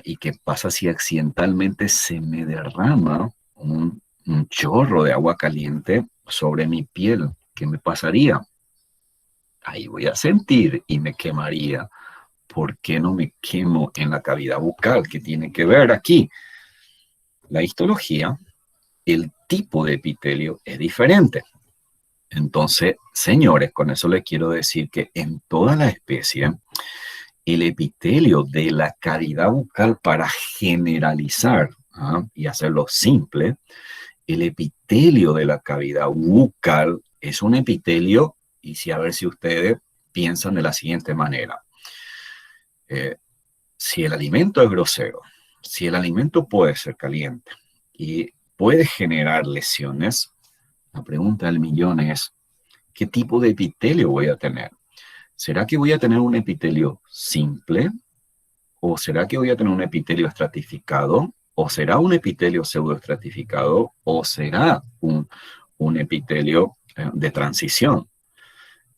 A: ¿Y qué pasa si accidentalmente se me derrama un chorro de agua caliente sobre mi piel? ¿Qué me pasaría? Ahí voy a sentir y me quemaría. ¿Por qué no me quemo en la cavidad bucal? ¿Qué tiene que ver aquí? La histología, el tipo de epitelio es diferente. Entonces, señores, con eso les quiero decir que en toda la especie, el epitelio de la cavidad bucal, para generalizar y hacerlo simple, el epitelio de la cavidad bucal es un epitelio, y si a ver si ustedes piensan de la siguiente manera. Si el alimento es grosero, si el alimento puede ser caliente y puede generar lesiones, la pregunta del millón es, ¿qué tipo de epitelio voy a tener? ¿Será que voy a tener un epitelio simple? ¿O será que voy a tener un epitelio estratificado? ¿O será un epitelio pseudoestratificado? ¿O será un epitelio de transición?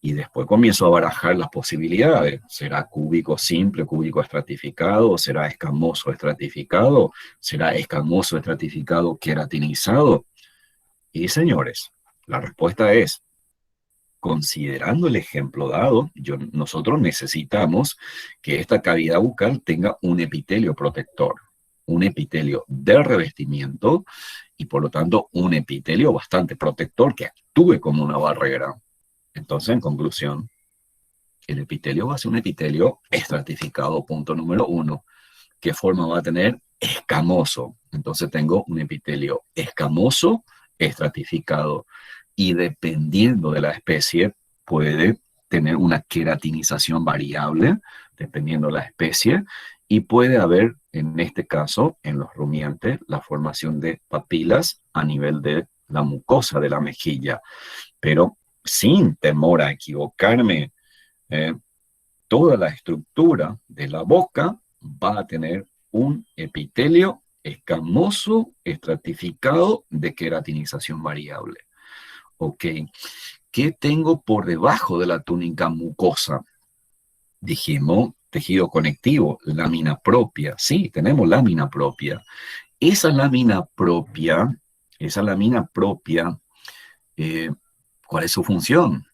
A: Y después comienzo a barajar las posibilidades. ¿Será cúbico simple, cúbico estratificado? ¿O será escamoso estratificado? ¿Será escamoso estratificado queratinizado? Y señores, la respuesta es, considerando el ejemplo dado, nosotros necesitamos que esta cavidad bucal tenga un epitelio protector, un epitelio de revestimiento y por lo tanto un epitelio bastante protector que actúe como una barrera. Entonces, en conclusión, el epitelio va a ser un epitelio estratificado, punto número 1. ¿Qué forma va a tener? Escamoso. Entonces tengo un epitelio escamoso, estratificado. Y dependiendo de la especie, puede tener una queratinización variable, dependiendo de la especie, y puede haber, en este caso, en los rumiantes, la formación de papilas a nivel de la mucosa de la mejilla. Pero sin temor a equivocarme, toda la estructura de la boca va a tener un epitelio escamoso estratificado de queratinización variable. Ok, ¿qué tengo por debajo de la túnica mucosa? Dijimos tejido conectivo, lámina propia. Sí, tenemos lámina propia. Esa lámina propia, esa lámina propia, eh, ¿cuál es su función?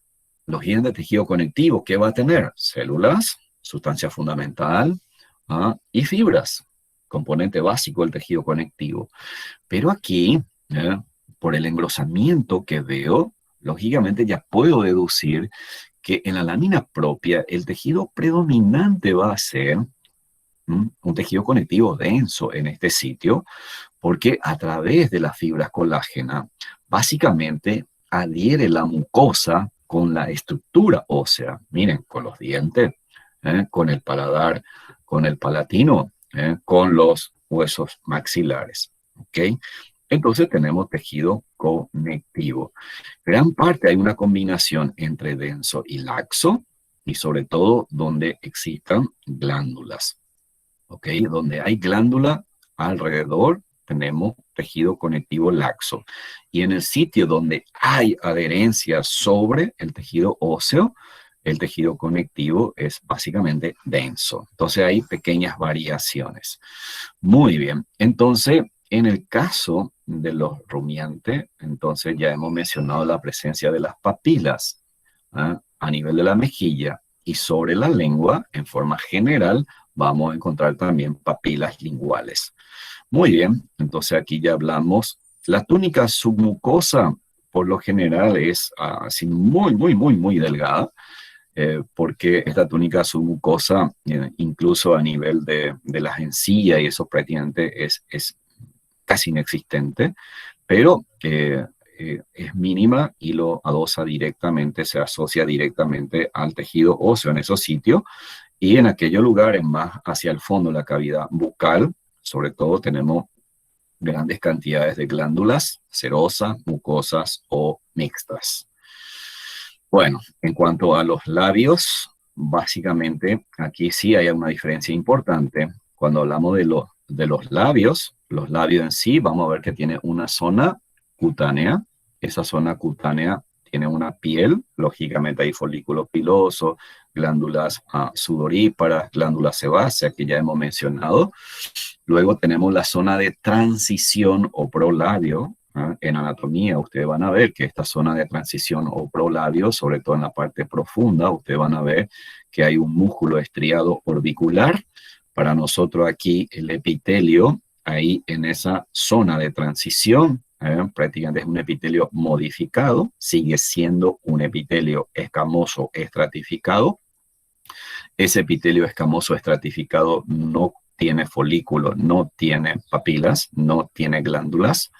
A: Los genes de tejido conectivo, ¿qué va a tener? Células, sustancia fundamental, y fibras, componente básico del tejido conectivo. Pero aquí, por el engrosamiento que veo, lógicamente ya puedo deducir que en la lámina propia el tejido predominante va a ser un tejido conectivo denso en este sitio, porque a través de las fibras colágena, básicamente adhiere la mucosa con la estructura ósea. Miren, con los dientes, con el paladar, con el palatino, con los huesos maxilares. ¿Ok? Entonces tenemos tejido conectivo. Gran parte hay una combinación entre denso y laxo, y sobre todo donde existan glándulas. ¿Ok? Donde hay glándula alrededor, tenemos tejido conectivo laxo. Y en el sitio donde hay adherencia sobre el tejido óseo, el tejido conectivo es básicamente denso. Entonces hay pequeñas variaciones. Muy bien. Entonces, en el caso de los rumiantes, entonces ya hemos mencionado la presencia de las papilas a nivel de la mejilla y sobre la lengua, en forma general, vamos a encontrar también papilas linguales. Muy bien, entonces aquí ya hablamos. La túnica submucosa, por lo general, es así muy delgada, porque esta túnica submucosa, incluso a nivel de las encías y eso prácticamente es casi inexistente, pero es mínima y lo adosa directamente, se asocia directamente al tejido óseo en esos sitios. Y en aquellos lugares más hacia el fondo, la cavidad bucal, sobre todo tenemos grandes cantidades de glándulas serosas, mucosas o mixtas. Bueno, en cuanto a los labios, básicamente aquí sí hay una diferencia importante. Cuando hablamos de los labios en sí, vamos a ver que tiene una zona cutánea. Esa zona cutánea tiene una piel, lógicamente hay folículos pilosos, glándulas sudoríparas, glándulas sebáceas que ya hemos mencionado. Luego tenemos la zona de transición o prolabio. En anatomía ustedes van a ver que esta zona de transición o prolabio, sobre todo en la parte profunda, ustedes van a ver que hay un músculo estriado orbicular. Para nosotros aquí el epitelio, ahí en esa zona de transición, prácticamente es un epitelio modificado, sigue siendo un epitelio escamoso estratificado. Ese epitelio escamoso estratificado no tiene folículo, no tiene papilas, no tiene glándulas,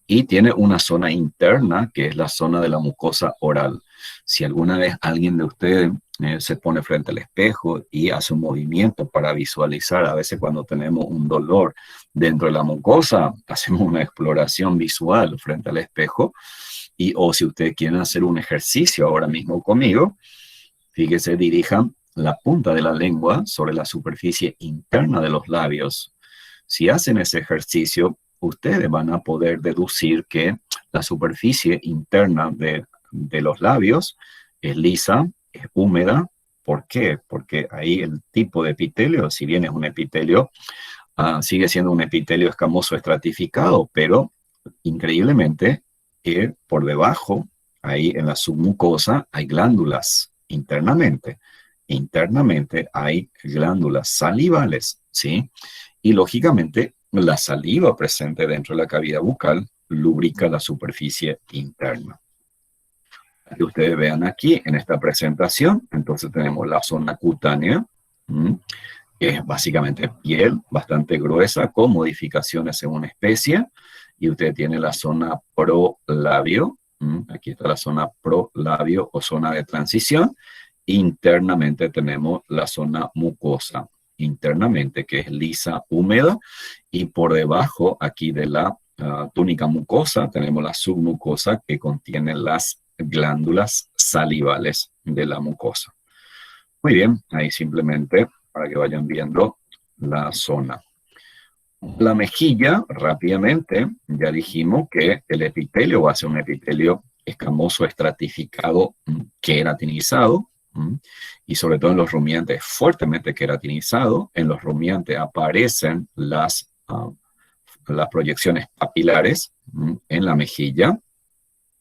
A: y tiene una zona interna que es la zona de la mucosa oral. Si alguna vez alguien de ustedes se pone frente al espejo y hace un movimiento para visualizar, a veces cuando tenemos un dolor dentro de la mucosa, hacemos una exploración visual frente al espejo, o si ustedes quieren hacer un ejercicio ahora mismo conmigo, fíjense, dirijan la punta de la lengua sobre la superficie interna de los labios. Si hacen ese ejercicio, ustedes van a poder deducir que la superficie interna de los labios es lisa, es húmeda. ¿Por qué? Porque ahí el tipo de epitelio, si bien es un epitelio, sigue siendo un epitelio escamoso estratificado, pero increíblemente por debajo, ahí en la submucosa, hay glándulas internamente. Internamente hay glándulas salivales, ¿sí? Y lógicamente la saliva presente dentro de la cavidad bucal lubrica la superficie interna. Que ustedes vean aquí en esta presentación, entonces tenemos la zona cutánea, que es básicamente piel bastante gruesa con modificaciones según especie, y usted tiene la zona prolabio, aquí está la zona prolabio o zona de transición. Internamente tenemos la zona mucosa, internamente que es lisa, húmeda, y por debajo aquí de la túnica mucosa tenemos la submucosa que contiene las glándulas salivales de la mucosa. Muy bien, ahí simplemente para que vayan viendo la zona. La mejilla, rápidamente, ya dijimos que el epitelio va a ser un epitelio escamoso estratificado queratinizado, Y sobre todo en los rumiantes fuertemente queratinizados, en los rumiantes aparecen las proyecciones papilares en la mejilla.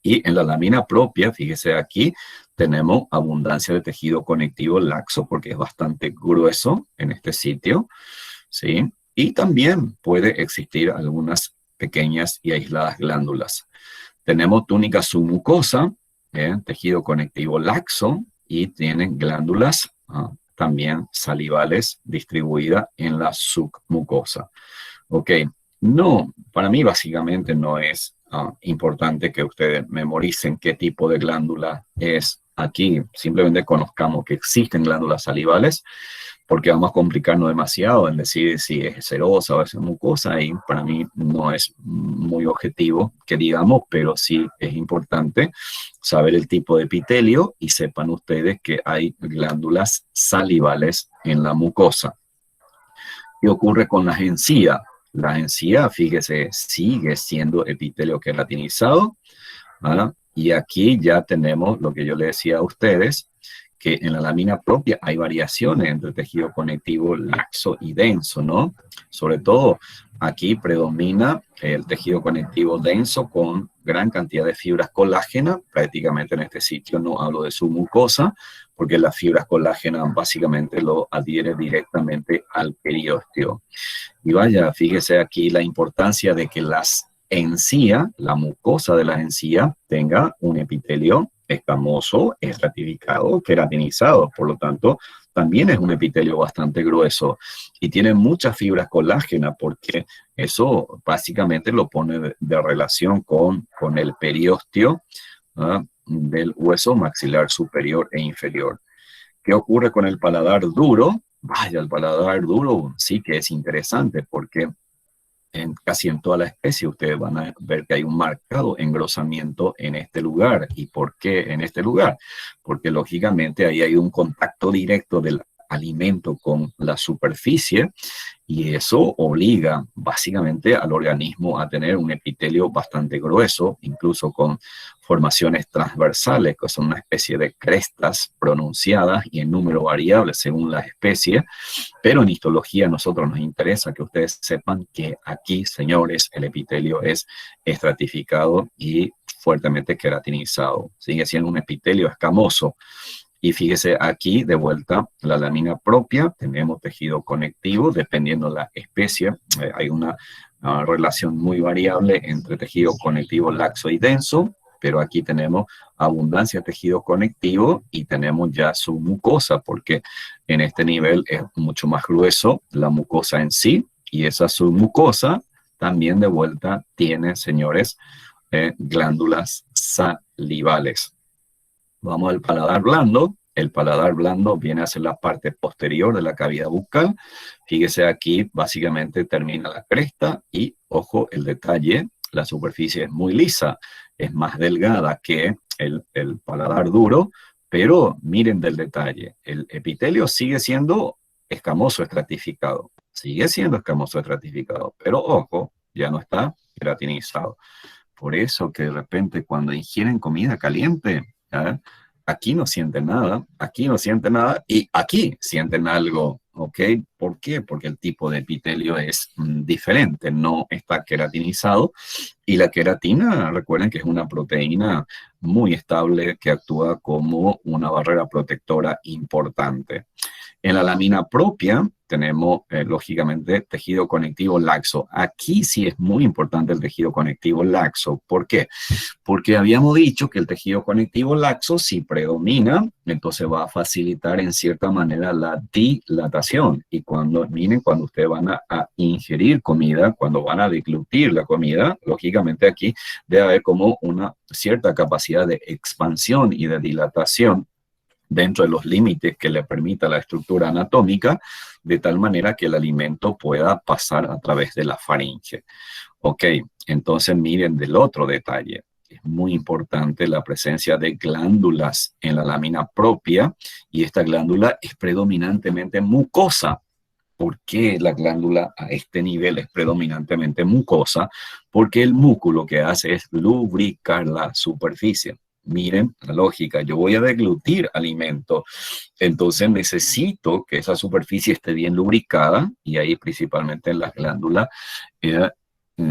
A: Y en la lámina propia, fíjese aquí, tenemos abundancia de tejido conectivo laxo porque es bastante grueso en este sitio, ¿sí? Y también puede existir algunas pequeñas y aisladas glándulas. Tenemos túnica submucosa, tejido conectivo laxo, y tienen glándulas también salivales distribuidas en la submucosa. Ok, no, para mí básicamente no es importante que ustedes memoricen qué tipo de glándula es aquí. Simplemente conozcamos que existen glándulas salivales, porque vamos a complicarnos demasiado en decir si es serosa o es mucosa, y para mí no es muy objetivo que digamos, pero sí es importante saber el tipo de epitelio y sepan ustedes que hay glándulas salivales en la mucosa. ¿Qué ocurre con las encías? La encía, fíjese, sigue siendo epitelio queratinizado, ¿verdad? Y aquí ya tenemos lo que yo le decía a ustedes, que en la lámina propia hay variaciones entre tejido conectivo laxo y denso, ¿no? Sobre todo aquí predomina el tejido conectivo denso con gran cantidad de fibras colágenas. Prácticamente en este sitio no hablo de su mucosa, porque las fibras colágenas básicamente lo adhieren directamente al periósteo. Y vaya, fíjese aquí la importancia de que las encías, la mucosa de las encías, tenga un epitelio escamoso, estratificado, queratinizado. Por lo tanto, también es un epitelio bastante grueso y tiene muchas fibras colágenas, porque eso básicamente lo pone de relación con el periósteo del hueso maxilar superior e inferior. ¿Qué ocurre con el paladar duro? Vaya, el paladar duro sí que es interesante, porque casi en toda la especie ustedes van a ver que hay un marcado engrosamiento en este lugar. ¿Y por qué en este lugar? Porque lógicamente ahí hay un contacto directo del alimento con la superficie, y eso obliga básicamente al organismo a tener un epitelio bastante grueso, incluso con formaciones transversales, que son una especie de crestas pronunciadas y en número variable según la especie. Pero en histología a nosotros nos interesa que ustedes sepan que aquí, señores, el epitelio es estratificado y fuertemente queratinizado. Sigue siendo un epitelio escamoso. Y fíjese aquí, de vuelta, la lámina propia, tenemos tejido conectivo, dependiendo de la especie. Hay una relación muy variable entre tejido conectivo laxo y denso, pero aquí tenemos abundancia de tejido conectivo y tenemos ya su mucosa, porque en este nivel es mucho más grueso la mucosa en sí, y esa submucosa también de vuelta tiene, señores, glándulas salivales. Vamos al paladar blando. El paladar blando viene a ser la parte posterior de la cavidad bucal. Fíjese aquí, básicamente termina la cresta y, ojo, el detalle, la superficie es muy lisa, es más delgada que el paladar duro, pero miren del detalle, el epitelio sigue siendo escamoso estratificado, pero ojo, ya no está queratinizado. Por eso que de repente cuando ingieren comida caliente, ¿eh? Aquí no sienten nada, aquí no sienten nada y aquí sienten algo, ¿ok? ¿Por qué? Porque el tipo de epitelio es diferente, no está queratinizado, y la queratina, recuerden que es una proteína muy estable que actúa como una barrera protectora importante. En la lámina propia tenemos, lógicamente, tejido conectivo laxo. Aquí sí es muy importante el tejido conectivo laxo. ¿Por qué? Porque habíamos dicho que el tejido conectivo laxo, si predomina, entonces va a facilitar en cierta manera la dilatación. Y miren, cuando ustedes van a ingerir comida, cuando van a deglutir la comida, lógicamente aquí debe haber como una cierta capacidad de expansión y de dilatación dentro de los límites que le permita la estructura anatómica, de tal manera que el alimento pueda pasar a través de la faringe. Ok, entonces miren del otro detalle. Es muy importante la presencia de glándulas en la lámina propia, y esta glándula es predominantemente mucosa. ¿Por qué la glándula a este nivel es predominantemente mucosa? Porque el músculo que hace es lubricar la superficie. Miren la lógica, yo voy a deglutir alimento, entonces necesito que esa superficie esté bien lubricada, y ahí principalmente en las glándulas eh,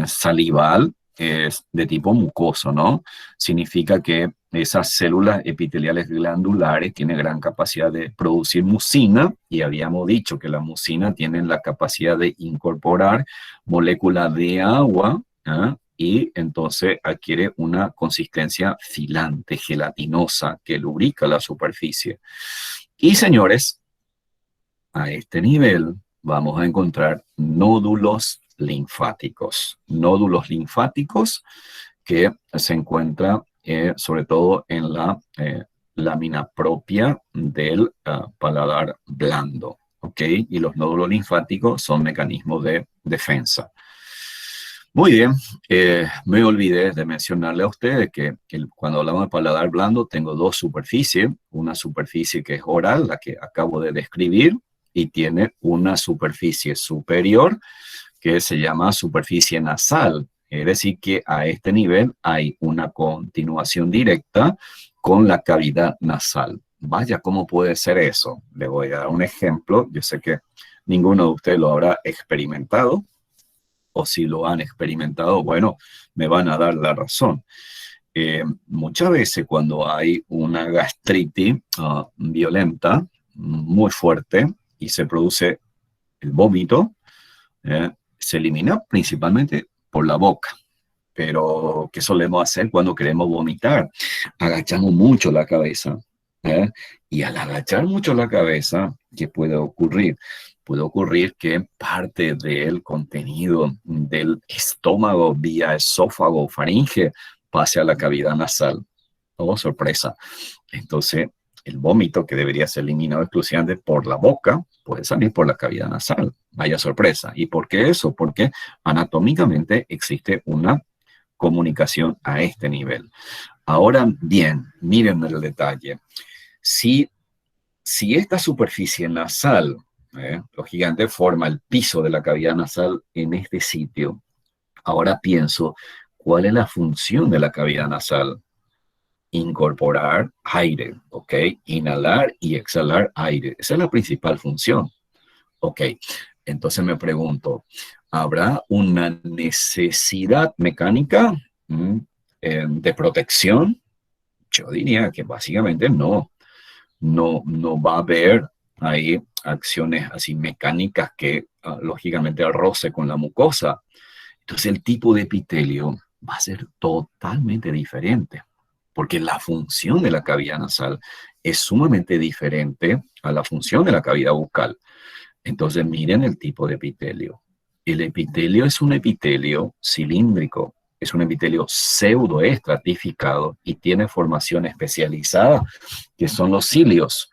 A: salival es de tipo mucoso, ¿no? Significa que esas células epiteliales glandulares tienen gran capacidad de producir mucina, y habíamos dicho que la mucina tiene la capacidad de incorporar moléculas de agua, ¿ah? Y entonces adquiere una consistencia filante, gelatinosa, que lubrica la superficie. Y señores, a este nivel vamos a encontrar nódulos linfáticos que se encuentran sobre todo en la lámina propia del paladar blando, ¿ok? Y los nódulos linfáticos son mecanismos de defensa. Muy bien, me olvidé de mencionarle a ustedes que cuando hablamos de paladar blando tengo dos superficies, una superficie que es oral, la que acabo de describir, y tiene una superficie superior que se llama superficie nasal. Es decir, que a este nivel hay una continuación directa con la cavidad nasal. Vaya, ¿cómo puede ser eso? Le voy a dar un ejemplo. Yo sé que ninguno de ustedes lo habrá experimentado, o si lo han experimentado, bueno, me van a dar la razón. Muchas veces cuando hay una gastritis violenta, muy fuerte, y se produce el vómito, se elimina principalmente por la boca. Pero, ¿qué solemos hacer cuando queremos vomitar? Agachamos mucho la cabeza. ¿Eh? Y al agachar mucho la cabeza, ¿qué puede ocurrir? Puede ocurrir que parte del contenido del estómago vía esófago o faringe pase a la cavidad nasal. Oh, sorpresa. Entonces, el vómito, que debería ser eliminado exclusivamente por la boca, puede salir por la cavidad nasal. Vaya sorpresa. ¿Y por qué eso? Porque anatómicamente existe una comunicación a este nivel. Ahora bien, miren el detalle. Si esta superficie nasal, los gigantes, forma el piso de la cavidad nasal en este sitio, ahora pienso, ¿cuál es la función de la cavidad nasal? Incorporar aire, ¿ok? Inhalar y exhalar aire. Esa es la principal función, ¿ok? Entonces me pregunto, ¿habrá una necesidad mecánica de protección? Yo diría que básicamente no va a haber ahí acciones así mecánicas que lógicamente roce con la mucosa. Entonces el tipo de epitelio va a ser totalmente diferente, porque la función de la cavidad nasal es sumamente diferente a la función de la cavidad bucal. Entonces miren el tipo de epitelio. El epitelio es un epitelio cilíndrico, es un epitelio pseudoestratificado y tiene formación especializada, que son los cilios,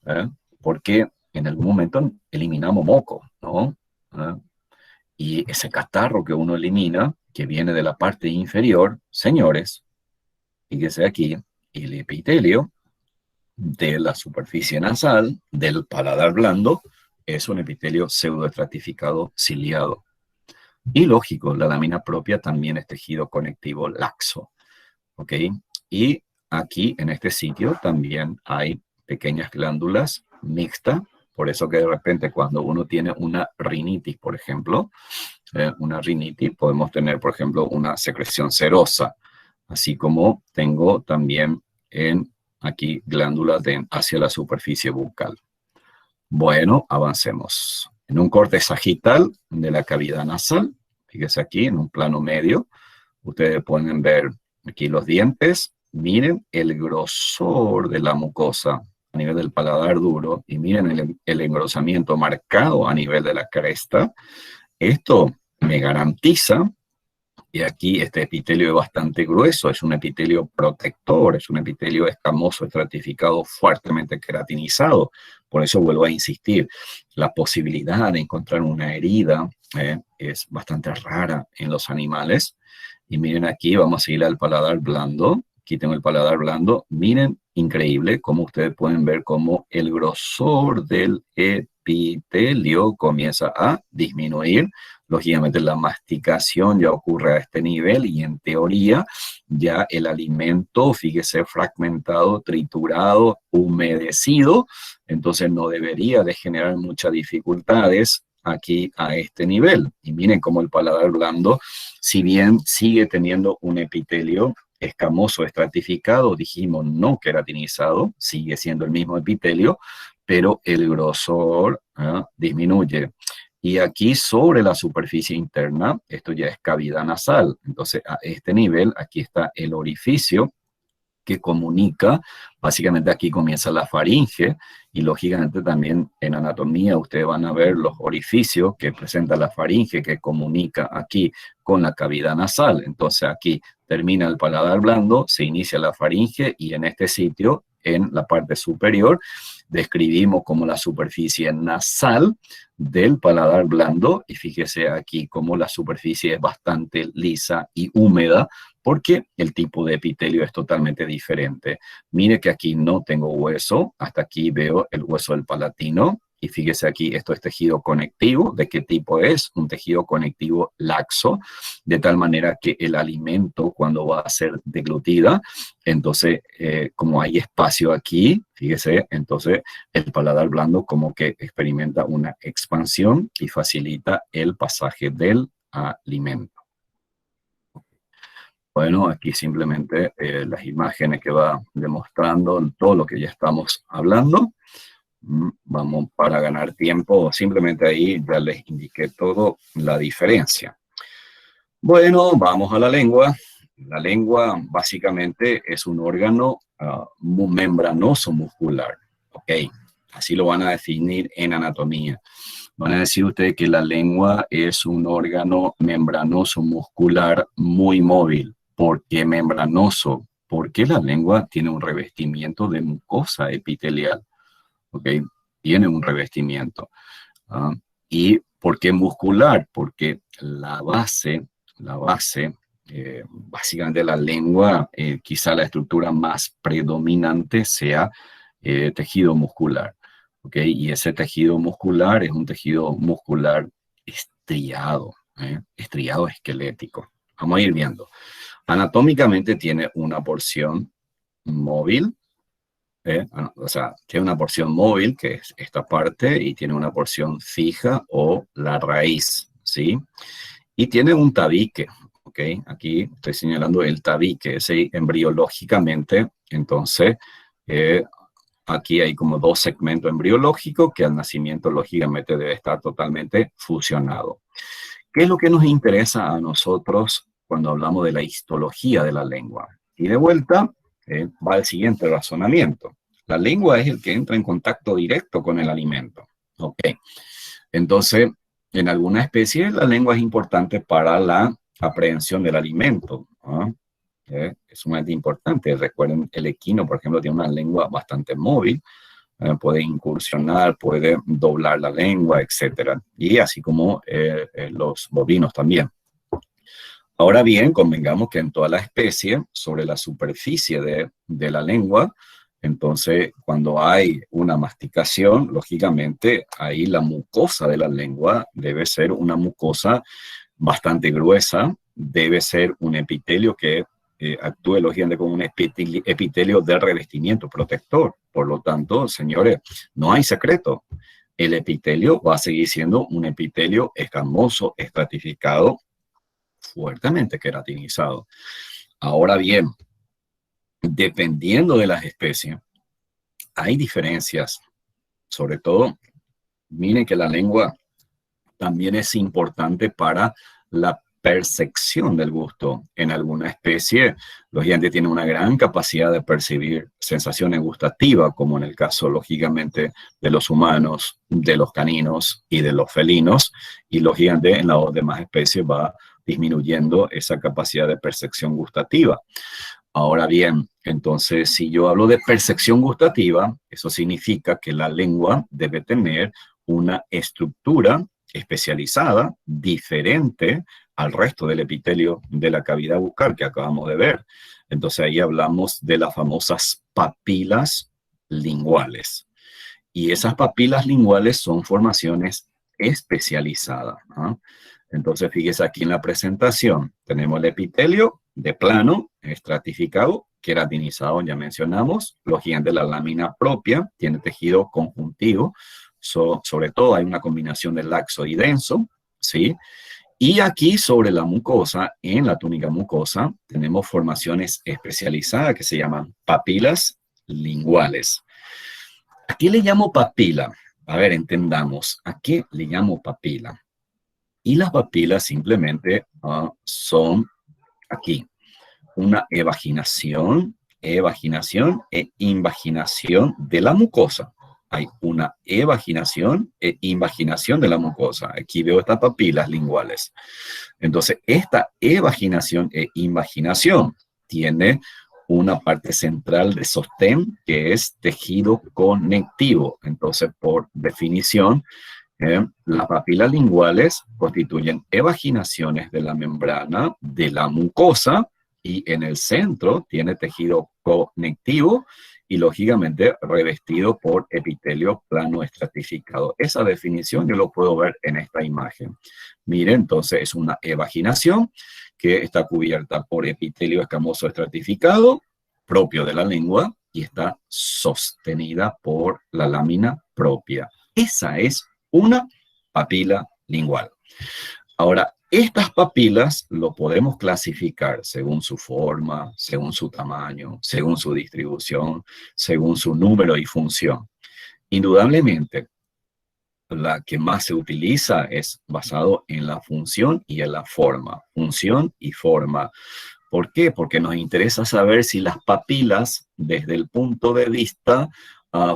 A: ¿eh? Porque en algún momento eliminamos moco, ¿no? ¿Eh? Y ese catarro que uno elimina, que viene de la parte inferior, señores, fíjese aquí, el epitelio de la superficie nasal, del paladar blando, es un epitelio pseudoestratificado ciliado. Y lógico, la lámina propia también es tejido conectivo laxo, ¿ok? Y aquí, en este sitio, también hay pequeñas glándulas mixtas, por eso que de repente cuando uno tiene una rinitis, por ejemplo, una rinitis, podemos tener, por ejemplo, una secreción serosa, así como tengo también aquí glándulas hacia la superficie bucal. Bueno, avancemos. En un corte sagital de la cavidad nasal, fíjese aquí en un plano medio, ustedes pueden ver aquí los dientes, miren el grosor de la mucosa a nivel del paladar duro, y miren el engrosamiento marcado a nivel de la cresta. Esto me garantiza, y aquí este epitelio es bastante grueso, es un epitelio protector, es un epitelio escamoso, estratificado, fuertemente queratinizado. Por eso vuelvo a insistir, la posibilidad de encontrar una herida es bastante rara en los animales. Y miren aquí, vamos a ir al paladar blando. Aquí tengo el paladar blando. Miren, increíble cómo ustedes pueden ver cómo el grosor del epitelio comienza a disminuir. Lógicamente la masticación ya ocurre a este nivel, y en teoría ya el alimento, fíjese, fragmentado, triturado, humedecido, entonces no debería de generar muchas dificultades aquí a este nivel. Y miren cómo el paladar blando, si bien sigue teniendo un epitelio escamoso estratificado, dijimos no queratinizado, sigue siendo el mismo epitelio, pero el grosor disminuye. Y aquí sobre la superficie interna, esto ya es cavidad nasal. Entonces, a este nivel, aquí está el orificio que comunica, básicamente aquí comienza la faringe y lógicamente también en anatomía ustedes van a ver los orificios que presenta la faringe que comunica aquí con la cavidad nasal. Entonces aquí termina el paladar blando, se inicia la faringe y en este sitio, en la parte superior, describimos como la superficie nasal del paladar blando y fíjese aquí como la superficie es bastante lisa y húmeda porque el tipo de epitelio es totalmente diferente. Mire que aquí no tengo hueso, hasta aquí veo el hueso del palatino y fíjese aquí, esto es tejido conectivo. ¿De qué tipo es? Un tejido conectivo laxo, de tal manera que el alimento cuando va a ser deglutida, entonces como hay espacio aquí, fíjese, entonces el paladar blando como que experimenta una expansión y facilita el pasaje del alimento. Bueno, aquí simplemente las imágenes que va demostrando todo lo que ya estamos hablando. Vamos para ganar tiempo, simplemente ahí ya les indiqué todo la diferencia. Bueno, vamos a la lengua. La lengua básicamente es un órgano membranoso muscular. Ok, así lo van a definir en anatomía. Van a decir ustedes que la lengua es un órgano membranoso muscular muy móvil. ¿Por qué membranoso? Porque la lengua tiene un revestimiento de mucosa epitelial. ¿Ok? Tiene un revestimiento. ¿Y por qué muscular? Porque básicamente la lengua, quizá la estructura más predominante sea tejido muscular. ¿Okay? Y ese tejido muscular es un tejido muscular estriado, estriado esquelético. Vamos a ir viendo. Anatómicamente tiene una porción móvil, o sea, tiene una porción móvil, que es esta parte, y tiene una porción fija o la raíz, ¿sí? Y tiene un tabique, ¿ok? Aquí estoy señalando el tabique, ese embriológicamente, entonces, aquí hay como dos segmentos embriológicos que al nacimiento lógicamente debe estar totalmente fusionado. ¿Qué es lo que nos interesa a nosotros cuando hablamos de la histología de la lengua? Y de vuelta va el siguiente razonamiento. La lengua es el que entra en contacto directo con el alimento. Ok. Entonces, en alguna especie la lengua es importante para la aprehensión del alimento. Es sumamente importante. Recuerden, el equino, por ejemplo, tiene una lengua bastante móvil. Puede incursionar, puede doblar la lengua, etc. Y así como los bovinos también. Ahora bien, convengamos que en toda la especie, sobre la superficie de la lengua, entonces cuando hay una masticación, lógicamente ahí la mucosa de la lengua debe ser una mucosa bastante gruesa, debe ser un epitelio que actúe lógicamente como un epitelio de revestimiento protector. Por lo tanto, señores, no hay secreto. El epitelio va a seguir siendo un epitelio escamoso, estratificado, fuertemente queratinizado. Ahora bien, dependiendo de las especies, hay diferencias. Sobre todo, miren que la lengua también es importante para la percepción del gusto. En alguna especie, los dientes tienen una gran capacidad de percibir sensaciones gustativas, como en el caso, lógicamente, de los humanos, de los caninos y de los felinos, y lógicamente en las demás especies va disminuyendo esa capacidad de percepción gustativa. Ahora bien, entonces, si yo hablo de percepción gustativa, eso significa que la lengua debe tener una estructura especializada, diferente al resto del epitelio de la cavidad bucal que acabamos de ver. Entonces ahí hablamos de las famosas papilas linguales. Y esas papilas linguales son formaciones especializadas, ¿no? Entonces fíjese aquí en la presentación, tenemos el epitelio de plano estratificado, queratinizado, ya mencionamos. Lógicamente la lámina propia tiene tejido conjuntivo, sobre todo hay una combinación de laxo y denso, ¿sí? Y aquí sobre la mucosa, en la túnica mucosa, tenemos formaciones especializadas que se llaman papilas linguales. ¿A qué le llamo papila? A ver, entendamos, ¿a qué le llamo papila? Y las papilas simplemente son aquí una evaginación e invaginación de la mucosa. Hay una evaginación e invaginación de la mucosa. Aquí veo estas papilas linguales. Entonces, esta evaginación e invaginación tiene una parte central de sostén que es tejido conectivo. Entonces, por definición, las papilas linguales constituyen evaginaciones de la membrana de la mucosa y en el centro tiene tejido conectivo y lógicamente revestido por epitelio plano estratificado. Esa definición yo lo puedo ver en esta imagen. Miren, entonces es una evaginación que está cubierta por epitelio escamoso estratificado propio de la lengua y está sostenida por la lámina propia. Esa es una papila lingual. Ahora, estas papilas lo podemos clasificar según su forma, según su tamaño, según su distribución, según su número y función. Indudablemente, la que más se utiliza es basado en la función y en la forma. Función y forma. ¿Por qué? Porque nos interesa saber si las papilas, desde el punto de vista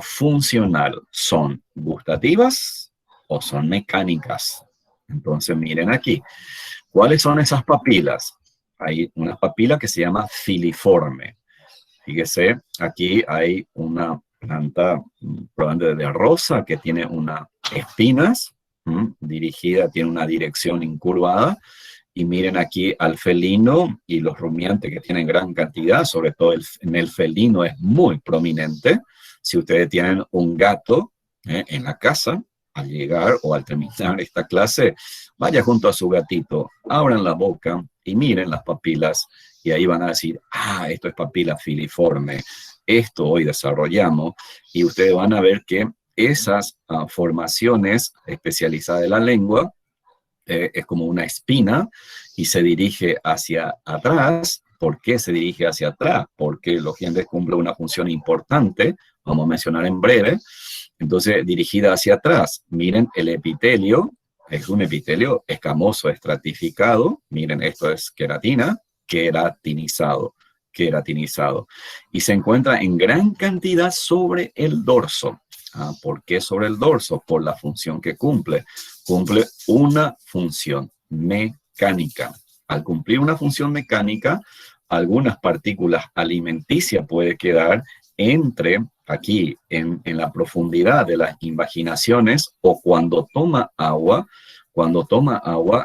A: funcional, son gustativas o son mecánicas. Entonces, miren aquí. ¿Cuáles son esas papilas? Hay una papila que se llama filiforme. Fíjese, aquí hay una planta probablemente de rosa que tiene unas espinas dirigida, tiene una dirección incurvada. Y miren aquí al felino y los rumiantes que tienen gran cantidad, sobre todo en el felino es muy prominente. Si ustedes tienen un gato en la casa, al llegar o al terminar esta clase, vaya junto a su gatito, abran la boca y miren las papilas y ahí van a decir, esto es papila filiforme, esto hoy desarrollamos y ustedes van a ver que esas formaciones especializadas de la lengua es como una espina y se dirige hacia atrás. ¿Por qué se dirige hacia atrás? Porque los dientes cumplen una función importante, vamos a mencionar en breve. Entonces, dirigida hacia atrás, miren el epitelio, es un epitelio escamoso estratificado, miren, esto es queratina, queratinizado. Y se encuentra en gran cantidad sobre el dorso. ¿Por qué sobre el dorso? Por la función que cumple. Cumple una función mecánica. Al cumplir una función mecánica, algunas partículas alimenticias pueden quedar entre aquí en la profundidad de las invaginaciones o cuando toma agua,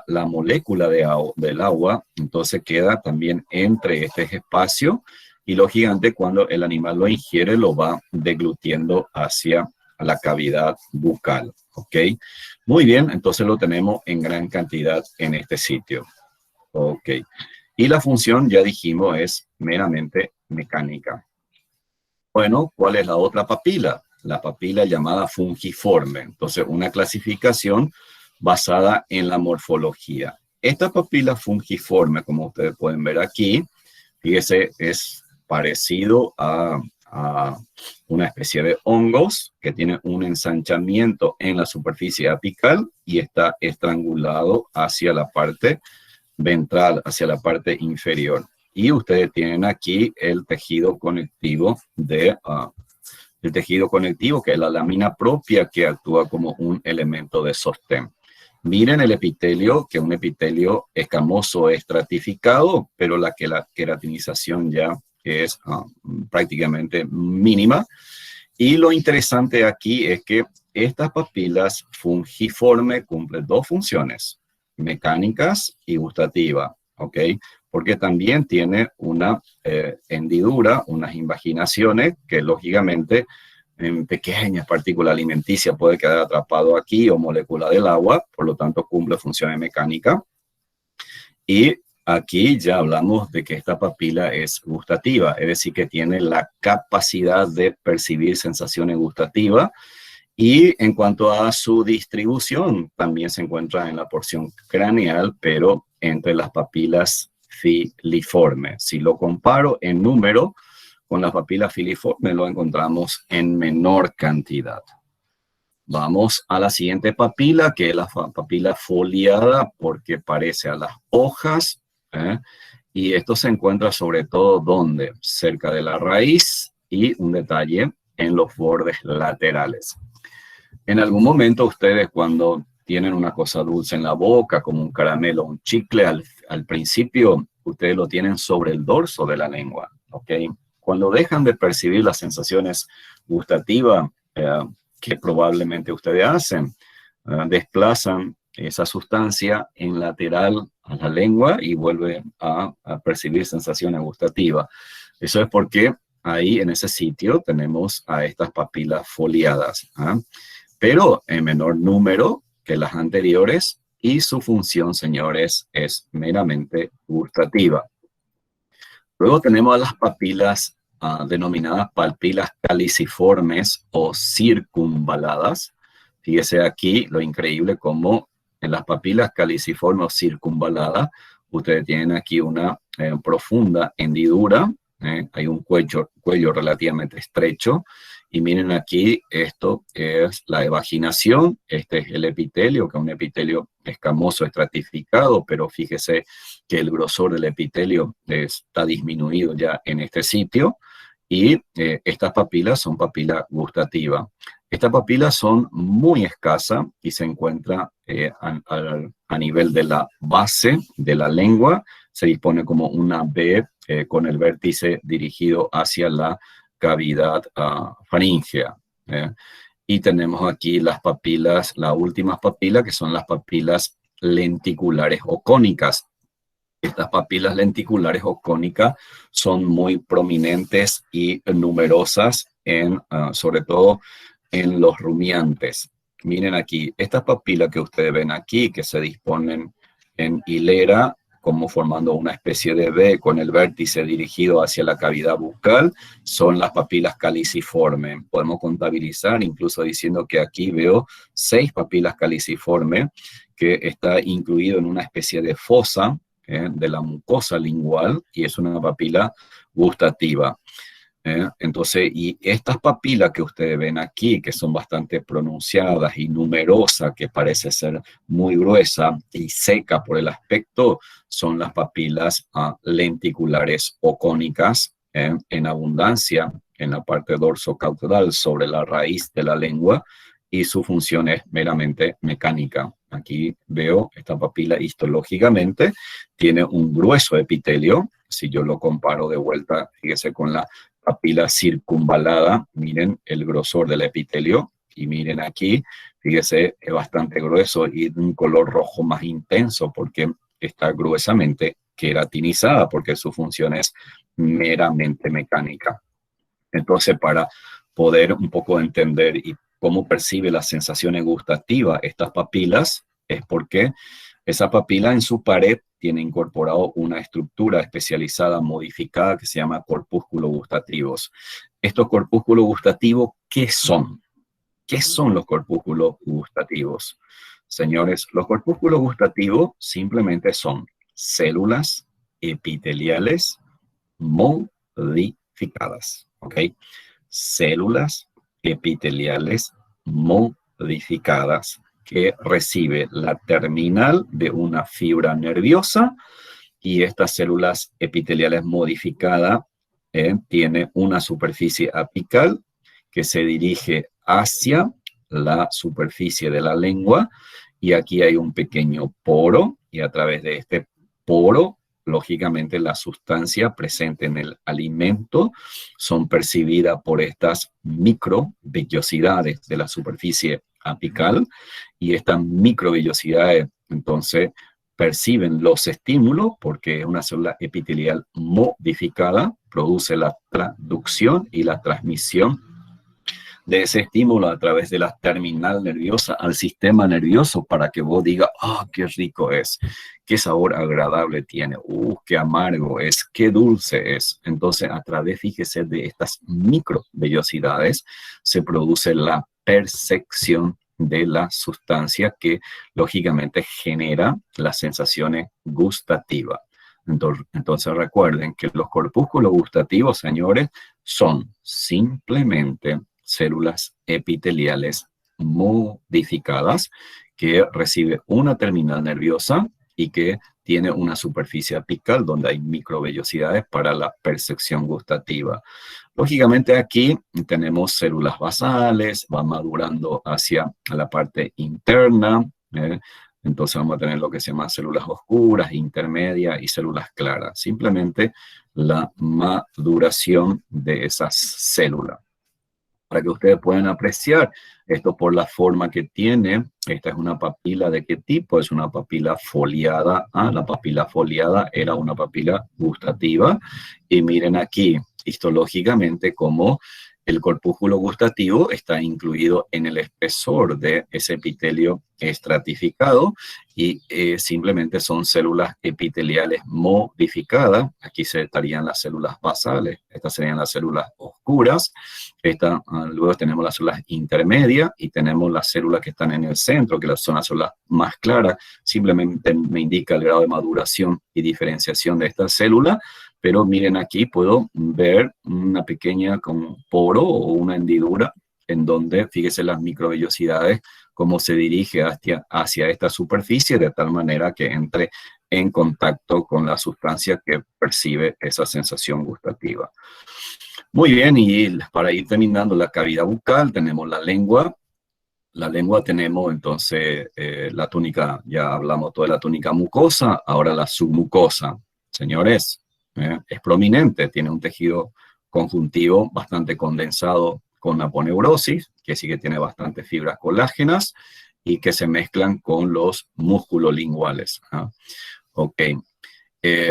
A: la molécula del agua, entonces queda también entre este espacio y lógicamente cuando el animal lo ingiere lo va deglutiendo hacia la cavidad bucal, ¿ok? Muy bien, entonces lo tenemos en gran cantidad en este sitio, ¿ok? Y la función, ya dijimos, es meramente mecánica. Bueno, ¿cuál es la otra papila? La papila llamada fungiforme. Entonces, una clasificación basada en la morfología. Esta papila fungiforme, como ustedes pueden ver aquí, fíjese, es parecido a una especie de hongos que tiene un ensanchamiento en la superficie apical y está estrangulado hacia la parte ventral, hacia la parte inferior. Y ustedes tienen aquí el tejido conectivo el tejido conectivo, que es la lámina propia que actúa como un elemento de sostén. Miren el epitelio, que es un epitelio escamoso estratificado, pero la queratinización ya es prácticamente mínima. Y lo interesante aquí es que estas papilas fungiformes cumplen dos funciones, mecánicas y gustativas, ¿ok? Porque también tiene una hendidura, unas invaginaciones que lógicamente en pequeñas partículas alimenticias puede quedar atrapado aquí o molécula del agua, por lo tanto cumple funciones mecánicas. Y aquí ya hablamos de que esta papila es gustativa, es decir, que tiene la capacidad de percibir sensaciones gustativas. Y en cuanto a su distribución, también se encuentra en la porción craneal, pero entre las papilas filiformes. Si lo comparo en número con las papilas filiformes, lo encontramos en menor cantidad. Vamos a la siguiente papila, que es la papila foliada, porque parece a las hojas, y esto se encuentra sobre todo ¿dónde? Cerca de la raíz y un detalle en los bordes laterales. En algún momento ustedes cuando tienen una cosa dulce en la boca, como un caramelo o un chicle, al principio ustedes lo tienen sobre el dorso de la lengua, ¿ok? Cuando dejan de percibir las sensaciones gustativas que probablemente ustedes hacen, desplazan esa sustancia en lateral a la lengua y vuelven a percibir sensaciones gustativas. Eso es porque ahí en ese sitio tenemos a estas papilas foliadas, pero en menor número que las anteriores, y su función, señores, es meramente gustativa. Luego tenemos a las papilas denominadas papilas caliciformes o circunvaladas. Fíjese aquí lo increíble como en las papilas caliciformes o circunvaladas, ustedes tienen aquí una profunda hendidura, hay un cuello relativamente estrecho, y miren aquí, esto es la evaginación, este es el epitelio, que es un epitelio escamoso estratificado, pero fíjese que el grosor del epitelio está disminuido ya en este sitio, y estas papilas son papilas gustativas. Estas papilas son muy escasas y se encuentran a nivel de la base de la lengua, se dispone como una B con el vértice dirigido hacia la cavidad faríngea. Y tenemos aquí las papilas, las últimas papilas, que son las papilas lenticulares o cónicas. Estas papilas lenticulares o cónicas son muy prominentes y numerosas, sobre todo en los rumiantes. Miren aquí, estas papilas que ustedes ven aquí, que se disponen en hilera, como formando una especie de V con el vértice dirigido hacia la cavidad bucal, son las papilas caliciformes. Podemos contabilizar, incluso diciendo que aquí veo 6 papilas caliciformes, que está incluido en una especie de fosa de la mucosa lingual, y es una papila gustativa. Entonces, y estas papilas que ustedes ven aquí, que son bastante pronunciadas y numerosas, que parece ser muy gruesa y seca por el aspecto, son las papilas lenticulares o cónicas en abundancia en la parte dorsocaudal sobre la raíz de la lengua, y su función es meramente mecánica. Aquí veo esta papila histológicamente, tiene un grueso epitelio. Si yo lo comparo de vuelta, fíjese con la papila circunvalada, miren el grosor del epitelio, y miren aquí, fíjese, es bastante grueso y de un color rojo más intenso porque está gruesamente queratinizada, porque su función es meramente mecánica. Entonces, para poder un poco entender y cómo percibe las sensaciones gustativas estas papilas, es porque esa papila en su pared tiene incorporado una estructura especializada modificada que se llama corpúsculos gustativos. Estos corpúsculos gustativos, ¿qué son? ¿Qué son los corpúsculos gustativos? Señores, los corpúsculos gustativos simplemente son células epiteliales modificadas, ¿ok? Células epiteliales modificadas que recibe la terminal de una fibra nerviosa, y estas células epiteliales modificadas tiene una superficie apical que se dirige hacia la superficie de la lengua, y aquí hay un pequeño poro, y a través de este poro, lógicamente, la sustancia presente en el alimento son percibidas por estas microvellosidades de la superficie apical, y estas microvellosidades entonces perciben los estímulos porque una célula epitelial modificada produce la traducción y la transmisión de ese estímulo a través de la terminal nerviosa al sistema nervioso para que vos digas, qué rico es, qué sabor agradable tiene, qué amargo es, qué dulce es. Entonces, a través, fíjese, de estas microvellosidades se produce la percepción de la sustancia que lógicamente genera las sensaciones gustativas. Entonces recuerden que los corpúsculos gustativos, señores, son simplemente células epiteliales modificadas que recibe una terminal nerviosa y que tiene una superficie apical donde hay microvellosidades para la percepción gustativa. Lógicamente aquí tenemos células basales, va madurando hacia la parte interna, entonces vamos a tener lo que se llama células oscuras, intermedias y células claras. Simplemente la maduración de esas células. Para que ustedes puedan apreciar esto por la forma que tiene. Esta es una papila ¿de qué tipo? Es una papila foliada. La papila foliada era una papila gustativa. Y miren aquí, histológicamente, cómo el corpúsculo gustativo está incluido en el espesor de ese epitelio estratificado y simplemente son células epiteliales modificadas. Aquí se estarían las células basales, estas serían las células oscuras. Luego tenemos las células intermedias y tenemos las células que están en el centro, que son las células más claras. Simplemente me indica el grado de maduración y diferenciación de esta célula. Pero miren aquí, puedo ver una pequeña como poro o una hendidura en donde, fíjese las microvellosidades, cómo se dirige hacia esta superficie de tal manera que entre en contacto con la sustancia que percibe esa sensación gustativa. Muy bien, y para ir terminando la cavidad bucal, tenemos la lengua. La lengua tenemos entonces la túnica, ya hablamos toda la túnica mucosa, ahora la submucosa. Señores, es prominente, tiene un tejido conjuntivo bastante condensado con aponeurosis, que sí que tiene bastantes fibras colágenas y que se mezclan con los músculos linguales. Ok.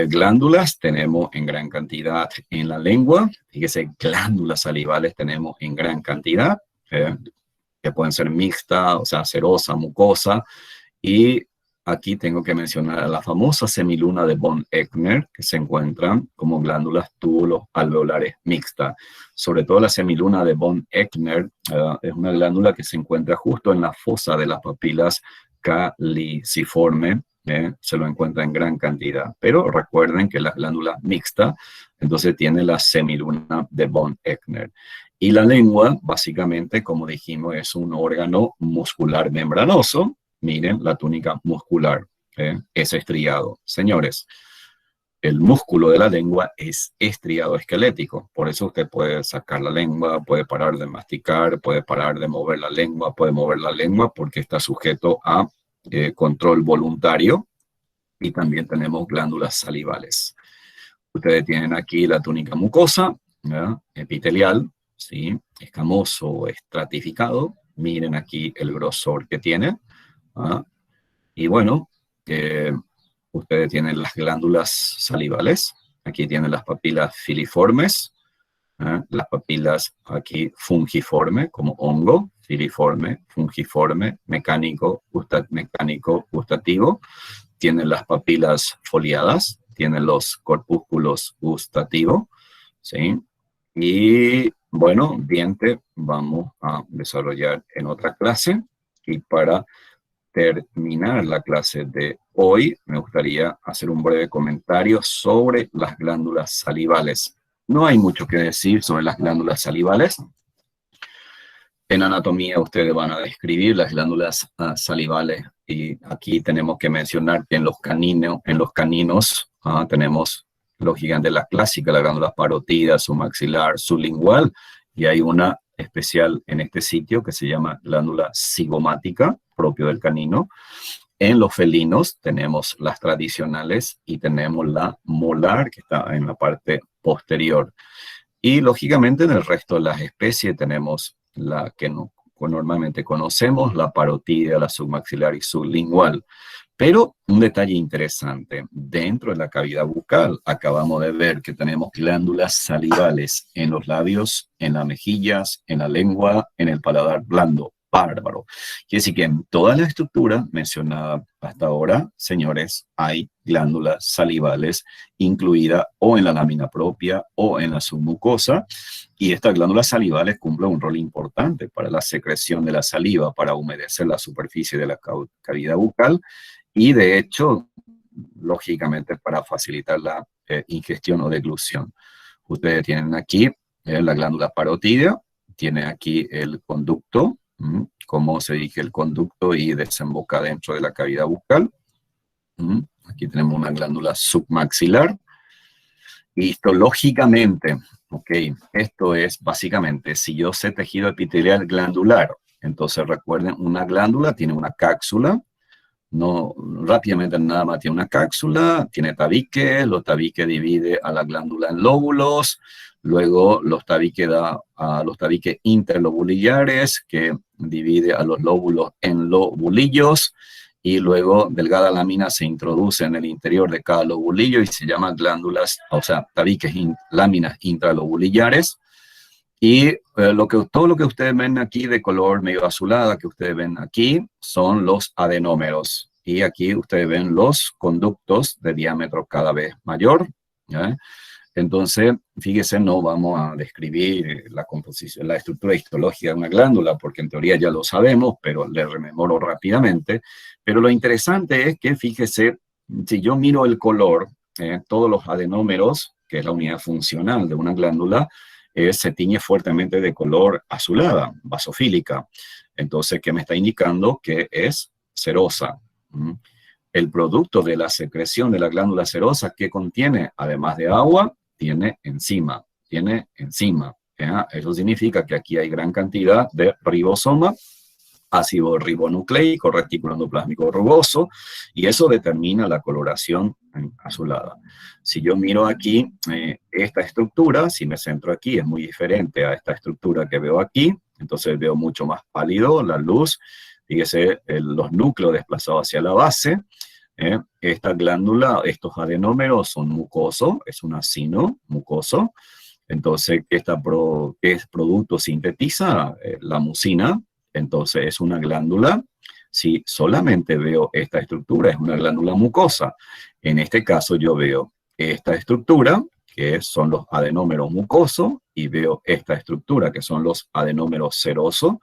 A: Glándulas tenemos en gran cantidad en la lengua. Fíjese, glándulas salivales tenemos en gran cantidad, que pueden ser mixtas, o sea, serosa, mucosa. Y aquí tengo que mencionar a la famosa semiluna de von Eckner, que se encuentran como glándulas túbulo-alveolares mixtas. Sobre todo la semiluna de von Eckner es una glándula que se encuentra justo en la fosa de las papilas caliciforme. Se lo encuentra en gran cantidad. Pero recuerden que la glándula mixta, entonces tiene la semiluna de von Eckner. Y la lengua, básicamente, como dijimos, es un órgano muscular membranoso. Miren, la túnica muscular es estriado. Señores, el músculo de la lengua es estriado esquelético. Por eso usted puede sacar la lengua, puede parar de masticar, puede parar de mover la lengua, puede mover la lengua porque está sujeto a control voluntario, y también tenemos glándulas salivales. Ustedes tienen aquí la túnica mucosa, epitelial, ¿sí? Escamoso o estratificado. Miren aquí el grosor que tiene. Y bueno, ustedes tienen las glándulas salivales. Aquí tienen las papilas filiformes, las papilas aquí fungiforme, como hongo, filiforme, fungiforme, mecánico, gustativo. Tienen las papilas foliadas, tienen los corpúsculos gustativos, ¿sí? Y bueno, diente vamos a desarrollar en otra clase. Y para terminar la clase de hoy, me gustaría hacer un breve comentario sobre las glándulas salivales. No hay mucho que decir sobre las glándulas salivales. En anatomía ustedes van a describir las glándulas salivales y aquí tenemos que mencionar que en los caninos tenemos lógicamente la clásica, la glándula parótida, submaxilar, sublingual, y hay una especial en este sitio que se llama glándula cigomática, propio del canino. En los felinos tenemos las tradicionales y tenemos la molar, que está en la parte posterior. Y lógicamente en el resto de las especies tenemos la que normalmente conocemos, la parótida, la submaxilar y sublingual. Pero un detalle interesante, dentro de la cavidad bucal acabamos de ver que tenemos glándulas salivales en los labios, en las mejillas, en la lengua, en el paladar blando. Bárbaro. Quiere decir que en toda la estructura mencionada hasta ahora, señores, hay glándulas salivales incluidas o en la lámina propia o en la submucosa, y estas glándulas salivales cumplen un rol importante para la secreción de la saliva, para humedecer la superficie de la cavidad bucal y, de hecho, lógicamente, para facilitar la ingestión o deglución. Ustedes tienen aquí la glándula parotídea, tiene aquí el conducto, como se dirige el conducto y desemboca dentro de la cavidad bucal. Aquí tenemos una glándula submaxilar. Y histológicamente, ok, esto es básicamente, si yo sé tejido epitelial glandular, entonces recuerden, una glándula tiene una cápsula, no rápidamente nada más tiene una cápsula, tiene tabique, los tabiques divide a la glándula en lóbulos, luego los tabiques da a los tabiques interlobulillares, que divide a los lóbulos en lobulillos, y luego delgada lámina se introduce en el interior de cada lobulillo y se llaman glándulas, o sea, tabiques, láminas intralobulillares. Y todo lo que ustedes ven aquí de color medio azulada, que ustedes ven aquí, son los adenómeros. Y aquí ustedes ven los conductos de diámetro cada vez mayor, ¿ya? Entonces, fíjense, no vamos a describir la composición, la estructura histológica de una glándula, porque en teoría ya lo sabemos, pero le rememoro rápidamente. Pero lo interesante es que, fíjese, si yo miro el color, todos los adenómeros, que es la unidad funcional de una glándula, se tiñe fuertemente de color azulada, basofílica. Entonces, ¿qué me está indicando? Que es serosa. El producto de la secreción de la glándula serosa, ¿qué contiene? Además de agua, tiene enzima. ¿Ya? Eso significa que aquí hay gran cantidad de ribosoma, ácido ribonucleico, retículo endoplásmico rugoso, y eso determina la coloración azulada. Si yo miro aquí esta estructura, si me centro aquí, es muy diferente a esta estructura que veo aquí, entonces veo mucho más pálido la luz. Fíjese los núcleos desplazados hacia la base. Esta glándula, estos adenómeros son mucosos, es un acino mucoso. Entonces, ¿qué producto sintetiza? La mucina. Entonces, es una glándula. Si solamente veo esta estructura, es una glándula mucosa. En este caso, yo veo esta estructura, que son los adenómeros mucosos, y veo esta estructura, que son los adenómeros serosos.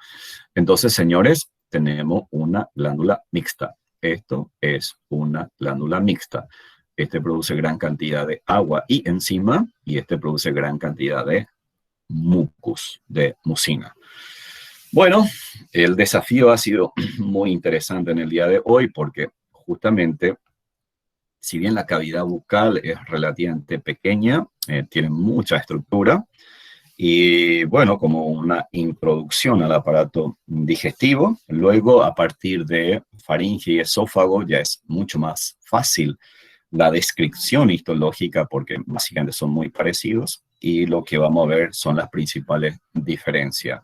A: Entonces, señores, tenemos una glándula mixta. Esto es una glándula mixta. Este produce gran cantidad de agua y enzima, y este produce gran cantidad de mucus, de mucina. Bueno, el desafío ha sido muy interesante en el día de hoy porque justamente, si bien la cavidad bucal es relativamente pequeña, tiene mucha estructura, y bueno, como una introducción al aparato digestivo, luego a partir de faringe y esófago ya es mucho más fácil la descripción histológica porque básicamente son muy parecidos, y lo que vamos a ver son las principales diferencias.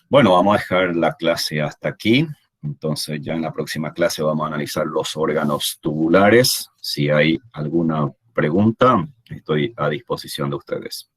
A: Bueno, vamos a dejar la clase hasta aquí. Entonces ya en la próxima clase vamos a analizar los órganos tubulares. Si hay alguna pregunta, estoy a disposición de ustedes.